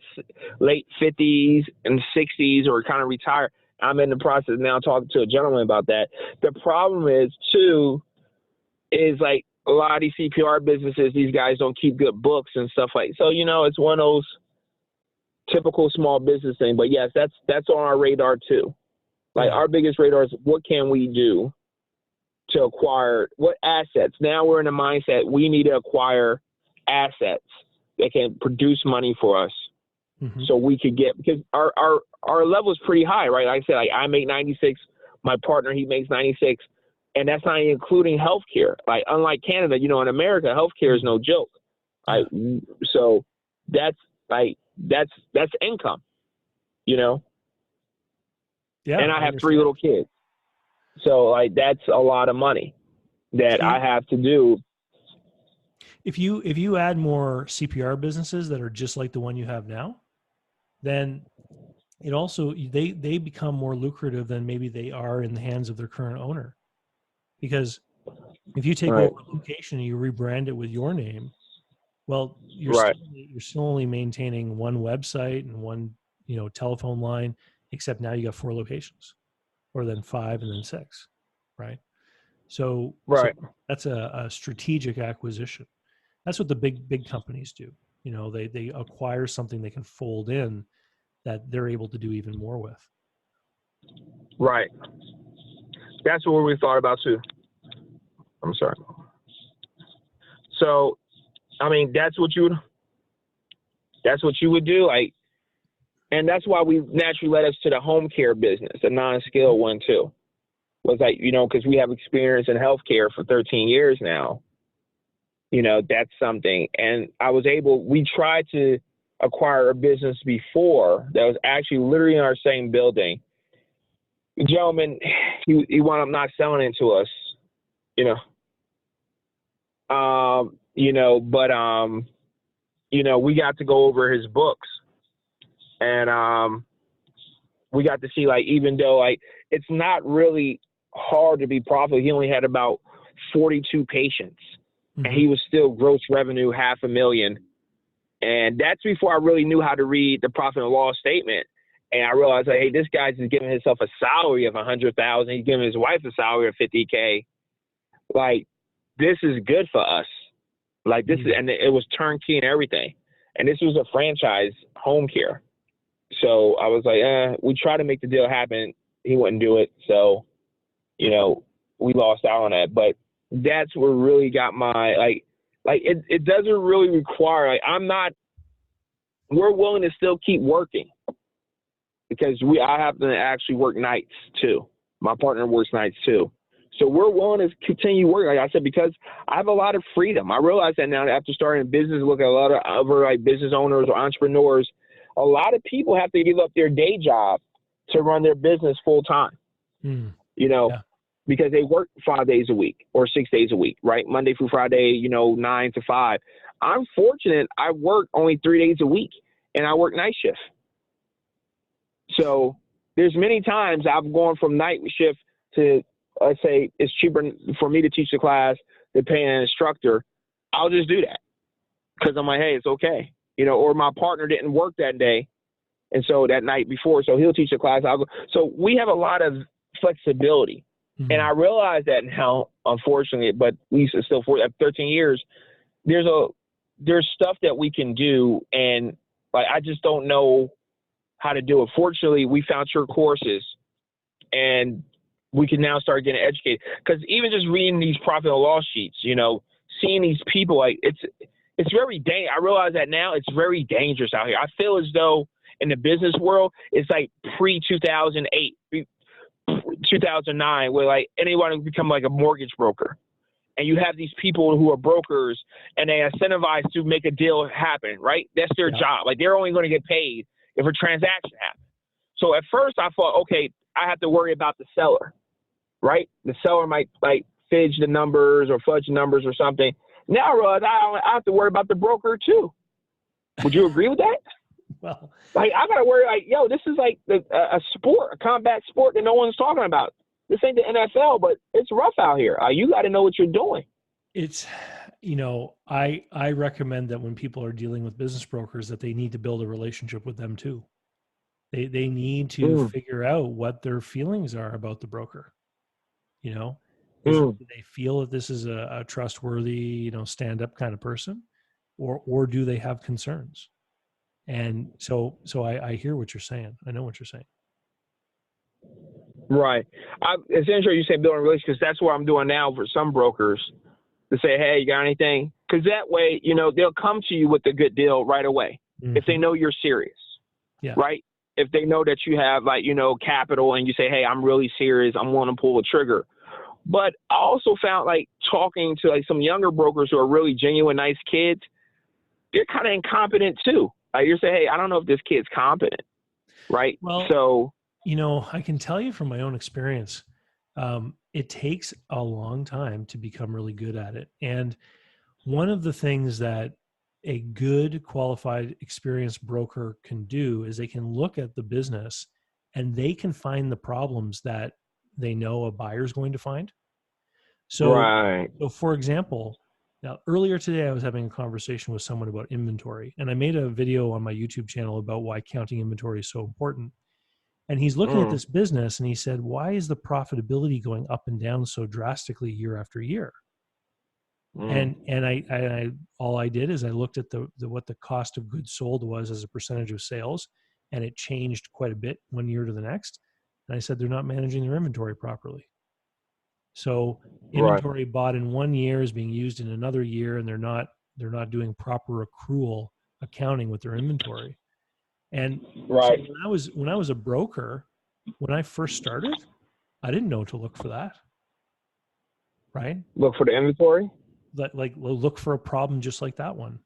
50s and 60s, or kind of retire. I'm in the process now talking to a gentleman about that. The problem is too, is like a lot of these CPR businesses, these guys don't keep good books and stuff like. So, you know, it's one of those typical small business thing. But yes, that's on our radar too. Like our biggest radar is what can we do to acquire what assets. Now we're in a mindset we need to acquire assets that can produce money for us, so we could get, because our level is pretty high, right? Like I said, like I make 96, my partner, he makes 96, and that's not including healthcare. Like unlike Canada, you know, in America, healthcare is no joke. Like so that's income, you know. Yeah, and I have 3 little kids. So like that's a lot of money that I have to do. If you add more CPR businesses that are just like the one you have now, then it also they become more lucrative than maybe they are in the hands of their current owner. Because if you take over a location and you rebrand it with your name, well, you're still only maintaining one website and one, you know, telephone line, except now you got 4 locations, or then 5 and then 6, right? So that's a strategic acquisition. That's what the big companies do. You know, they acquire something they can fold in that they're able to do even more with. Right. That's what we thought about too. I'm sorry. So, I mean, that's what you. That's what you would do? Like, and that's why we naturally led us to the home care business, the non-skilled one too. Was like, you know, because we have experience in healthcare for 13 years now. You know, that's something. And we tried to acquire a business before that was actually literally in our same building. The gentleman, he wound up not selling it to us, you know. We got to go over his books, and we got to see, like, even though, like, it's not really hard to be profitable, he only had about 42 patients, and he was still gross revenue $500,000. And that's before I really knew how to read the profit and loss statement. And I realized, like, hey, this guy's just giving himself a salary of $100,000. He's giving his wife a salary of $50K. Like, this is good for us. Like, this is, and it was turnkey and everything. And this was a franchise home care. So I was like, we tried to make the deal happen. He wouldn't do it. So, you know, we lost out on that. But that's what really got my, it doesn't really require, like, we're willing to still keep working because I happen to actually work nights too. My partner works nights too. So we're willing to continue working, like I said, because I have a lot of freedom. I realize that now after starting a business, look at a lot of other, like, business owners or entrepreneurs. A lot of people have to give up their day job to run their business full time, you know, because they work 5 days a week or 6 days a week, right? Monday through Friday, you know, 9 to 5. I'm fortunate. I work only 3 days a week and I work night shift. So there's many times I've gone from night shift to, let's say it's cheaper for me to teach the class than paying an instructor. I'll just do that because I'm like, hey, it's okay. You know, or my partner didn't work that day. And so that night before, so he'll teach the class. I'll go. So we have a lot of flexibility. And I realize that now, unfortunately, but we still, for 13 years, there's stuff that we can do. And, like, I just don't know how to do it. Fortunately, we found your courses and we can now start getting educated. Because even just reading these profit and loss sheets, you know, seeing these people, like, it's very dangerous. I realize that now it's very dangerous out here. I feel as though in the business world, it's like pre-2008, 2009, where, like, anyone can become like a mortgage broker. And you have these people who are brokers and they are incentivized to make a deal happen, right? That's their job. Like, they're only going to get paid if a transaction happens. So at first I thought, okay, I have to worry about the seller, right? The seller might, like, fudge the numbers or something. Now I realize I have to worry about the broker too. Would you agree with that? Well, like, I got to worry, like, yo, this is like a sport, a combat sport that no one's talking about. This ain't the NFL, but it's rough out here. You got to know what you're doing. It's, you know, I recommend that when people are dealing with business brokers that they need to build a relationship with them too. They need to figure out what their feelings are about the broker. You know, do they feel that this is a trustworthy, you know, stand-up kind of person, or do they have concerns? And so I hear what you're saying. I know what you're saying. Right. It's interesting you say building relationships, because that's what I'm doing now for some brokers, to say, hey, you got anything? Because that way, you know, they'll come to you with a good deal right away if they know you're serious. Yeah. Right. If they know that you have, like, you know, capital and you say, hey, I'm really serious, I'm willing to pull a trigger. But I also found, like, talking to, like, some younger brokers who are really genuine, nice kids, they're kind of incompetent too. You're saying, hey, I don't know if this kid's competent. Right. Well, so, you know, I can tell you from my own experience, it takes a long time to become really good at it. And one of the things that a good, qualified, experienced broker can do is they can look at the business and they can find the problems that they know a buyer's going to find. So, so for example, now earlier today I was having a conversation with someone about inventory, and I made a video on my YouTube channel about why counting inventory is so important. And he's looking at this business and he said, why is the profitability going up and down so drastically year after year? And I all I did is I looked at what the cost of goods sold was as a percentage of sales, and it changed quite a bit one year to the next. And I said, they're not managing their inventory properly. So inventory bought in one year is being used in another year, and they're not doing proper accrual accounting with their inventory. And so Right. when I was a broker, when I first started, I didn't know to look for that. Right? Look for the inventory. Like look for a problem just like that one.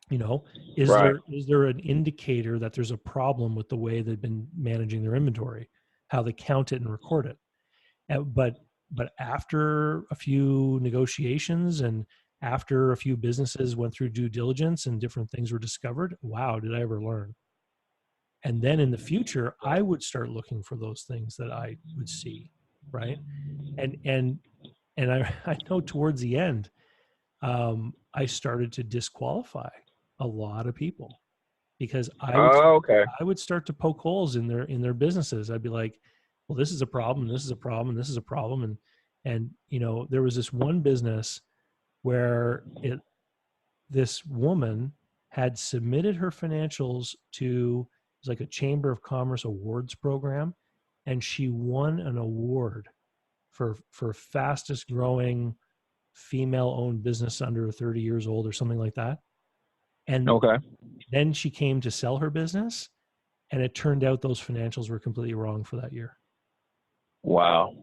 You know, Right. is there an indicator that there's a problem with the way they've been managing their inventory, how they count it and record it? But after a few negotiations and after a few businesses went through due diligence and different things were discovered, wow, did I ever learn? And then in the future, I would start looking for those things that I would see, right? And I know towards the end, I started to disqualify a lot of people because Oh, okay. I would start to poke holes in their businesses. I'd be like, well, this is a problem, this is a problem, this is a problem. And you know, there was this one business where this woman had submitted her financials to, it was like a Chamber of Commerce awards program, and she won an award for fastest growing female owned business under 30 years old or something like that. And Okay. then she came to sell her business, and it turned out those financials were completely wrong for that year. Wow.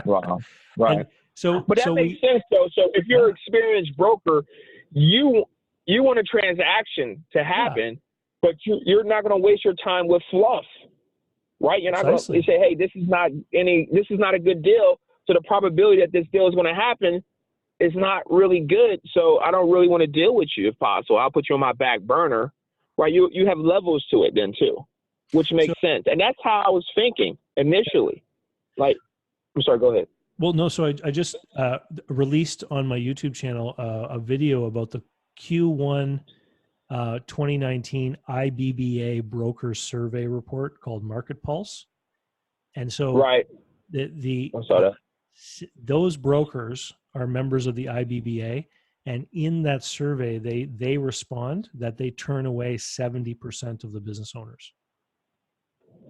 Wow. Right. And so, But that makes sense though. So if you're an experienced broker, you want a transaction to happen, but you're not going to waste your time with fluff, right? You're not going to say, hey, this is not a good deal. So the probability that this deal is going to happen is not really good. So I don't really want to deal with you if possible. I'll put you on my back burner, right? You have levels to it then too, which makes sense. And that's how I was thinking initially. Like, I'm sorry, go ahead. Well, no, so I just released on my YouTube channel a video about the Q1 2019 IBBA broker survey report called Market Pulse. And so right. Those brokers are members of the IBBA. And in that survey, they respond that they turn away 70% of the business owners.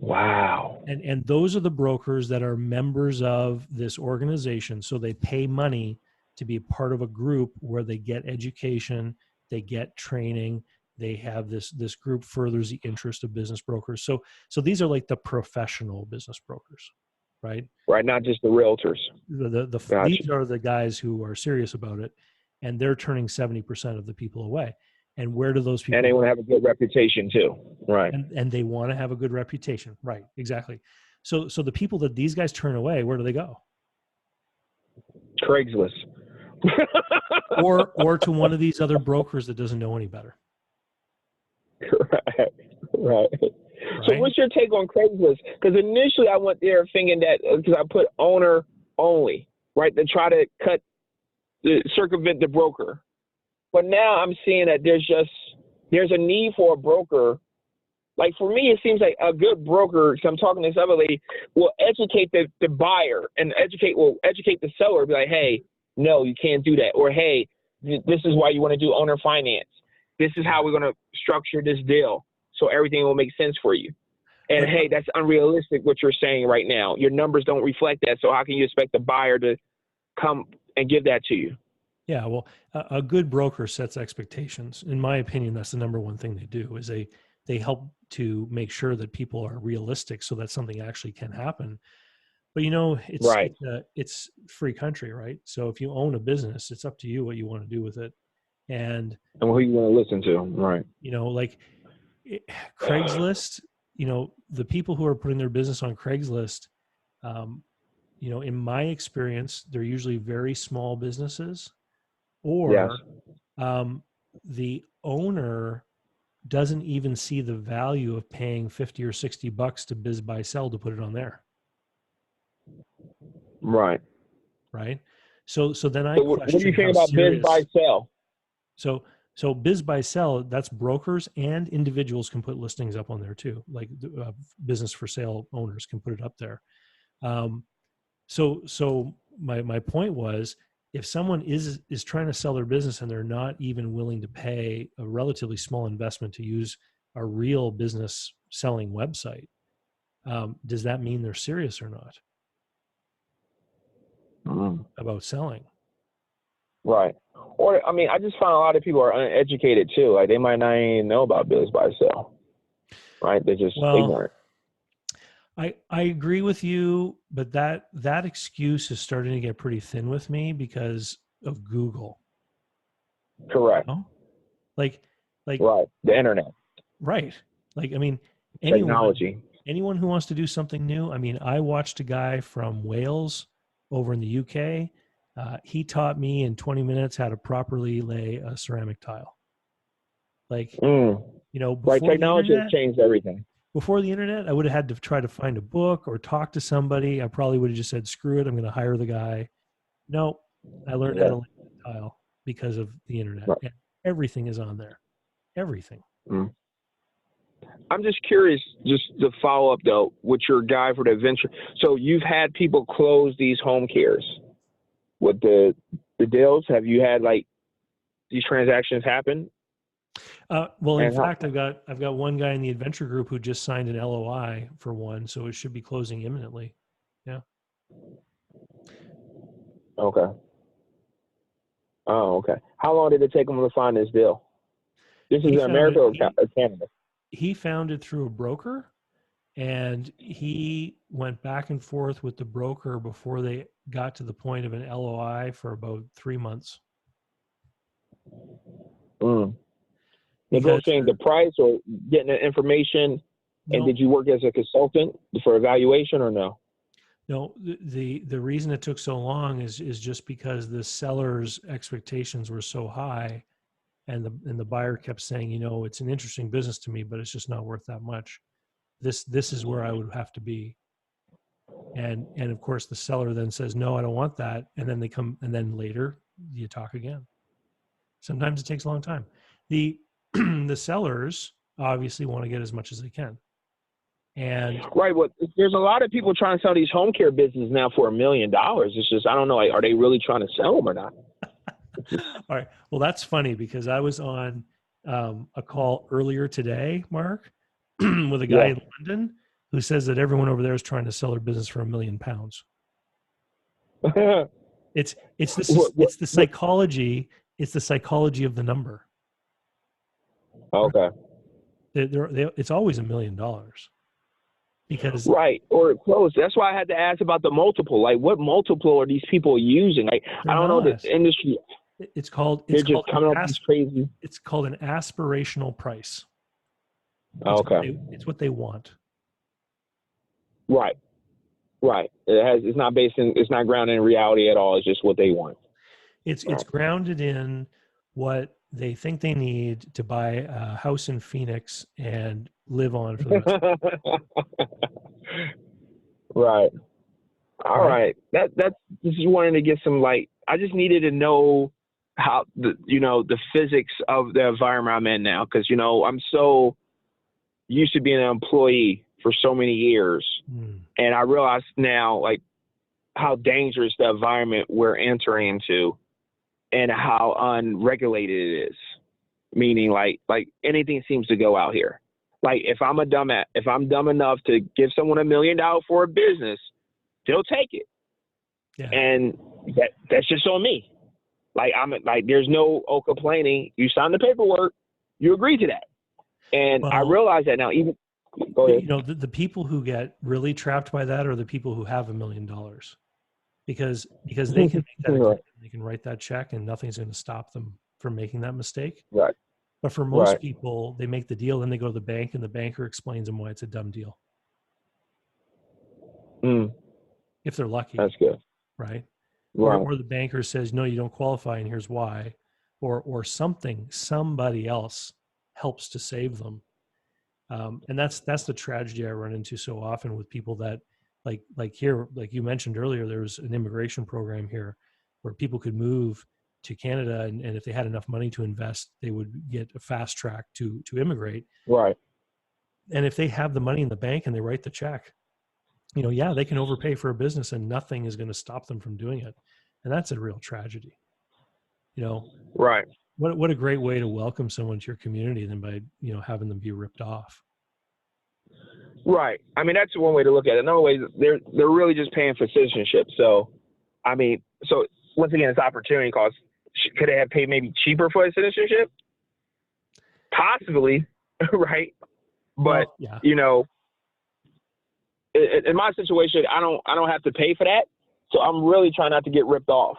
Wow. And those are the brokers that are members of this organization. So they pay money to be a part of a group where they get education, they get training, they have this group furthers the interest of business brokers. So these are like the professional business brokers, right? Right, not just the realtors. Gotcha. These are the guys who are serious about it, and they're turning 70% of the people away. And where do those people? And they want to have a good reputation too, right? And they want to have a good reputation, right? Exactly. So the people that these guys turn away, where do they go? Craigslist. or to one of these other brokers that doesn't know any better. Right. So what's your take on Craigslist? Because initially I went there thinking that because I put owner only, right, to try to circumvent the broker. But now I'm seeing that there's a need for a broker. Like for me, it seems like a good broker, because I'm talking to this other lady, will educate the buyer and educate the seller. Be like, hey, no, you can't do that. Or, hey, this is why you want to do owner finance. This is how we're going to structure this deal so everything will make sense for you. And, hey, that's unrealistic what you're saying right now. Your numbers don't reflect that. So how can you expect the buyer to come and give that to you? Yeah, well, a good broker sets expectations. In my opinion, that's the number one thing they do is they help to make sure that people are realistic so that something actually can happen. But, you know, it's free country, right? So if you own a business, it's up to you what you want to do with it. And who you want to listen to, right? You know, like Craigslist, you know, the people who are putting their business on Craigslist, you know, in my experience, they're usually very small businesses, or the owner doesn't even see the value of paying $50 or $60 to Biz Buy Sell to put it on there. Right. So then I question, what do you think about Biz Buy Sell? So Biz Buy Sell, that's brokers and individuals can put listings up on there too. Like business for sale owners can put it up there. So my point was, if someone is trying to sell their business and they're not even willing to pay a relatively small investment to use a real business selling website, does that mean they're serious or not about selling? Right. Or, I mean, I just find a lot of people are uneducated too. Like, they might not even know about business buy sell. Right. They're just Well, ignorant. I agree with you, but that excuse is starting to get pretty thin with me because of Google. Correct. You know? Like Right. The internet. right. Like I mean, anyone Technology. anyone who wants to do something new. I mean, I watched a guy from Wales over in the UK. He taught me in 20 minutes how to properly lay a ceramic tile. Like, Mm. Right. before the Technology has internet, changed everything. I would have had to try to find a book or talk to somebody. I probably would have just said, screw it, I'm going to hire the guy. No, I learned how Yeah. to lay a tile because of the internet. Right. And everything is on there. Everything. Mm. I'm just curious, just to follow up though, with your guy for the adventure. So you've had people close these home cares with the deals. Have you had like these transactions happen? Well, in And how? fact, I've got one guy in the adventure group who just signed an LOI for one, so it should be closing imminently. Yeah. Okay. Oh, okay. How long did it take them to find this deal? This is He in found America it. or Canada? He found it through a broker, and he went back and forth with the broker before they got to the point of an LOI for about 3 months. Mm. Because Negotiating the price or getting the information. And no, did you work as a consultant for evaluation or no? no, the reason it took so long is just because the seller's expectations were so high, and the buyer kept saying, it's an interesting business to me, but it's just not worth that much. This is where I would have to be. And of course the seller then says, no, I don't want that. And then they come, and then later you talk again. Sometimes it takes a long time. The the sellers obviously want to get as much as they can. And Right. Well, there's a lot of people trying to sell these home care businesses now for $1 million. It's just, I don't know, like, are they really trying to sell them or not? all right. Well, that's funny because I was on a call earlier today, Mark, with a guy Yeah. in London who says that everyone over there is trying to sell their business for £1 million. It's What, the psychology. It's the psychology of the number. okay. It's always $1 million because Right. Or close. That's why I had to ask about the multiple. Like, what multiple are these people using? Like, they're I don't know the not. industry. It's called They're just coming up with these crazy. it's called an aspirational price. Okay. It's what they want. Right. Right. It's not it's not grounded in reality at all. It's just what they want. It's grounded in what they think they need to buy a house in Phoenix and live on for the rest of Right. All right? right. That's just wanting to get some light. I just needed to know how the physics of the environment I'm in now, because I'm so used to being an employee for so many years, and I realize now like how dangerous the environment we're entering into, and how unregulated it is. Meaning like anything seems to go out here. Like if I'm dumb enough to give someone $1 million for a business, they'll take it. Yeah. And that's just on me. Like there's no complaining. You signed the paperwork, you agree to that. And I realize that now. Even go ahead. The people who get really trapped by that are the people who have $1 million, because they can make that Right. they can write that check and nothing's going to stop them from making that mistake. Right. But for most people, they make the deal, then they go to the bank, and the banker explains them why it's a dumb deal. If they're lucky. That's good. Right? Right. Or the banker says, no, you don't qualify, and here's why. Or somebody else helps to save them. And that's the tragedy I run into so often with people that like here, like you mentioned earlier, there was an immigration program here where people could move to Canada, and if they had enough money to invest, they would get a fast track to immigrate. Right. And if they have the money in the bank and they write the check, they can overpay for a business and nothing is going to stop them from doing it. And that's a real tragedy. Right. What a great way to welcome someone to your community than by, having them be ripped off. Right. I mean, that's one way to look at it. Another way, they're really just paying for citizenship. So, I mean, so once again, it's opportunity cost. Could they have paid maybe cheaper for a citizenship? Possibly, right? But well, yeah. you know, in my situation, I don't have to pay for that. So I'm really trying not to get ripped off,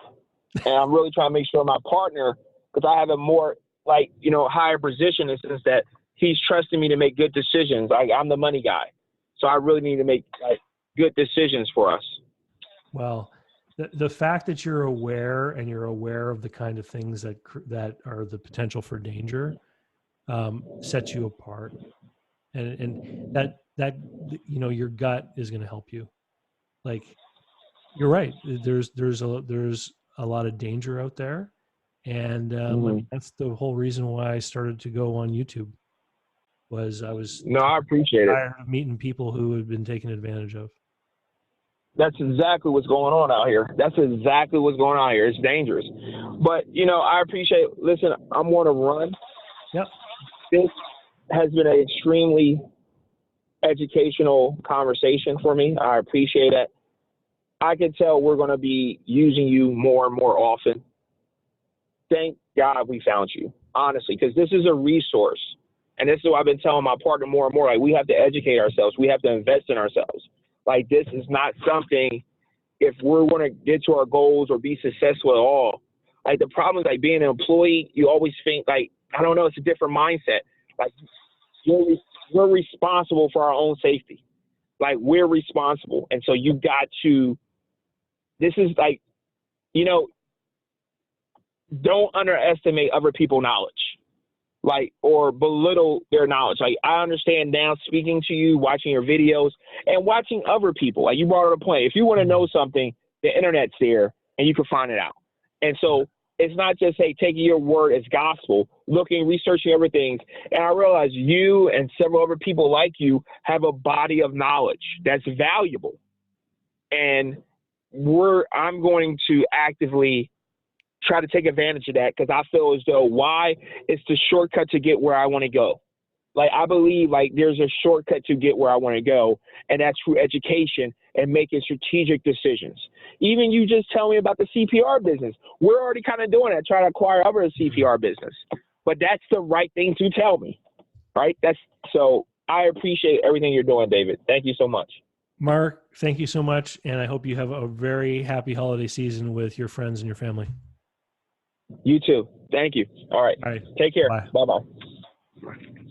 and I'm really trying to make sure my partner, because I have a more higher position in the sense that he's trusting me to make good decisions. I'm the money guy, so I really need to make good decisions for us. Well, the fact that you're aware and you're aware of the kind of things that are the potential for danger sets you apart, and that your gut is going to help you. Like, you're right. There's a lot of danger out there, and I mean, that's the whole reason why I started to go on YouTube. I appreciate it. Tired of meeting people who had been taken advantage of. That's exactly what's going on out here. It's dangerous. But, I appreciate, listen, I'm on a run. Yep. This has been an extremely educational conversation for me. I appreciate it. I can tell we're going to be using you more and more often. Thank God we found you, honestly, because this is a resource. And this is what I've been telling my partner more and more. Like, we have to educate ourselves. We have to invest in ourselves. Like, this is not something, if we're going to get to our goals or be successful at all. Like, the problem is, like, being an employee, you always think, like, I don't know, it's a different mindset. Like, we're responsible for our own safety. Like, we're responsible. And so you got to, this is like, don't underestimate other people's knowledge. Like, or belittle their knowledge. Like, I understand now, speaking to you, watching your videos, and watching other people. Like, you brought up a point. If you want to know something, the internet's there, and you can find it out. And so it's not just, hey, taking your word as gospel, looking, researching everything. And I realize you and several other people like you have a body of knowledge that's valuable. And I'm going to actively try to take advantage of that, because I feel as though it's the shortcut to get where I want to go. Like, I believe like there's a shortcut to get where I want to go, and that's through education and making strategic decisions. Even you just tell me about the CPR business. We're already kind of doing that, trying to acquire other CPR business. But that's the right thing to tell me, right? So I appreciate everything you're doing, David. Thank you so much. Mark, thank you so much, and I hope you have a very happy holiday season with your friends and your family. You too. Thank you. All right. All right. Take care. Bye. Bye-bye.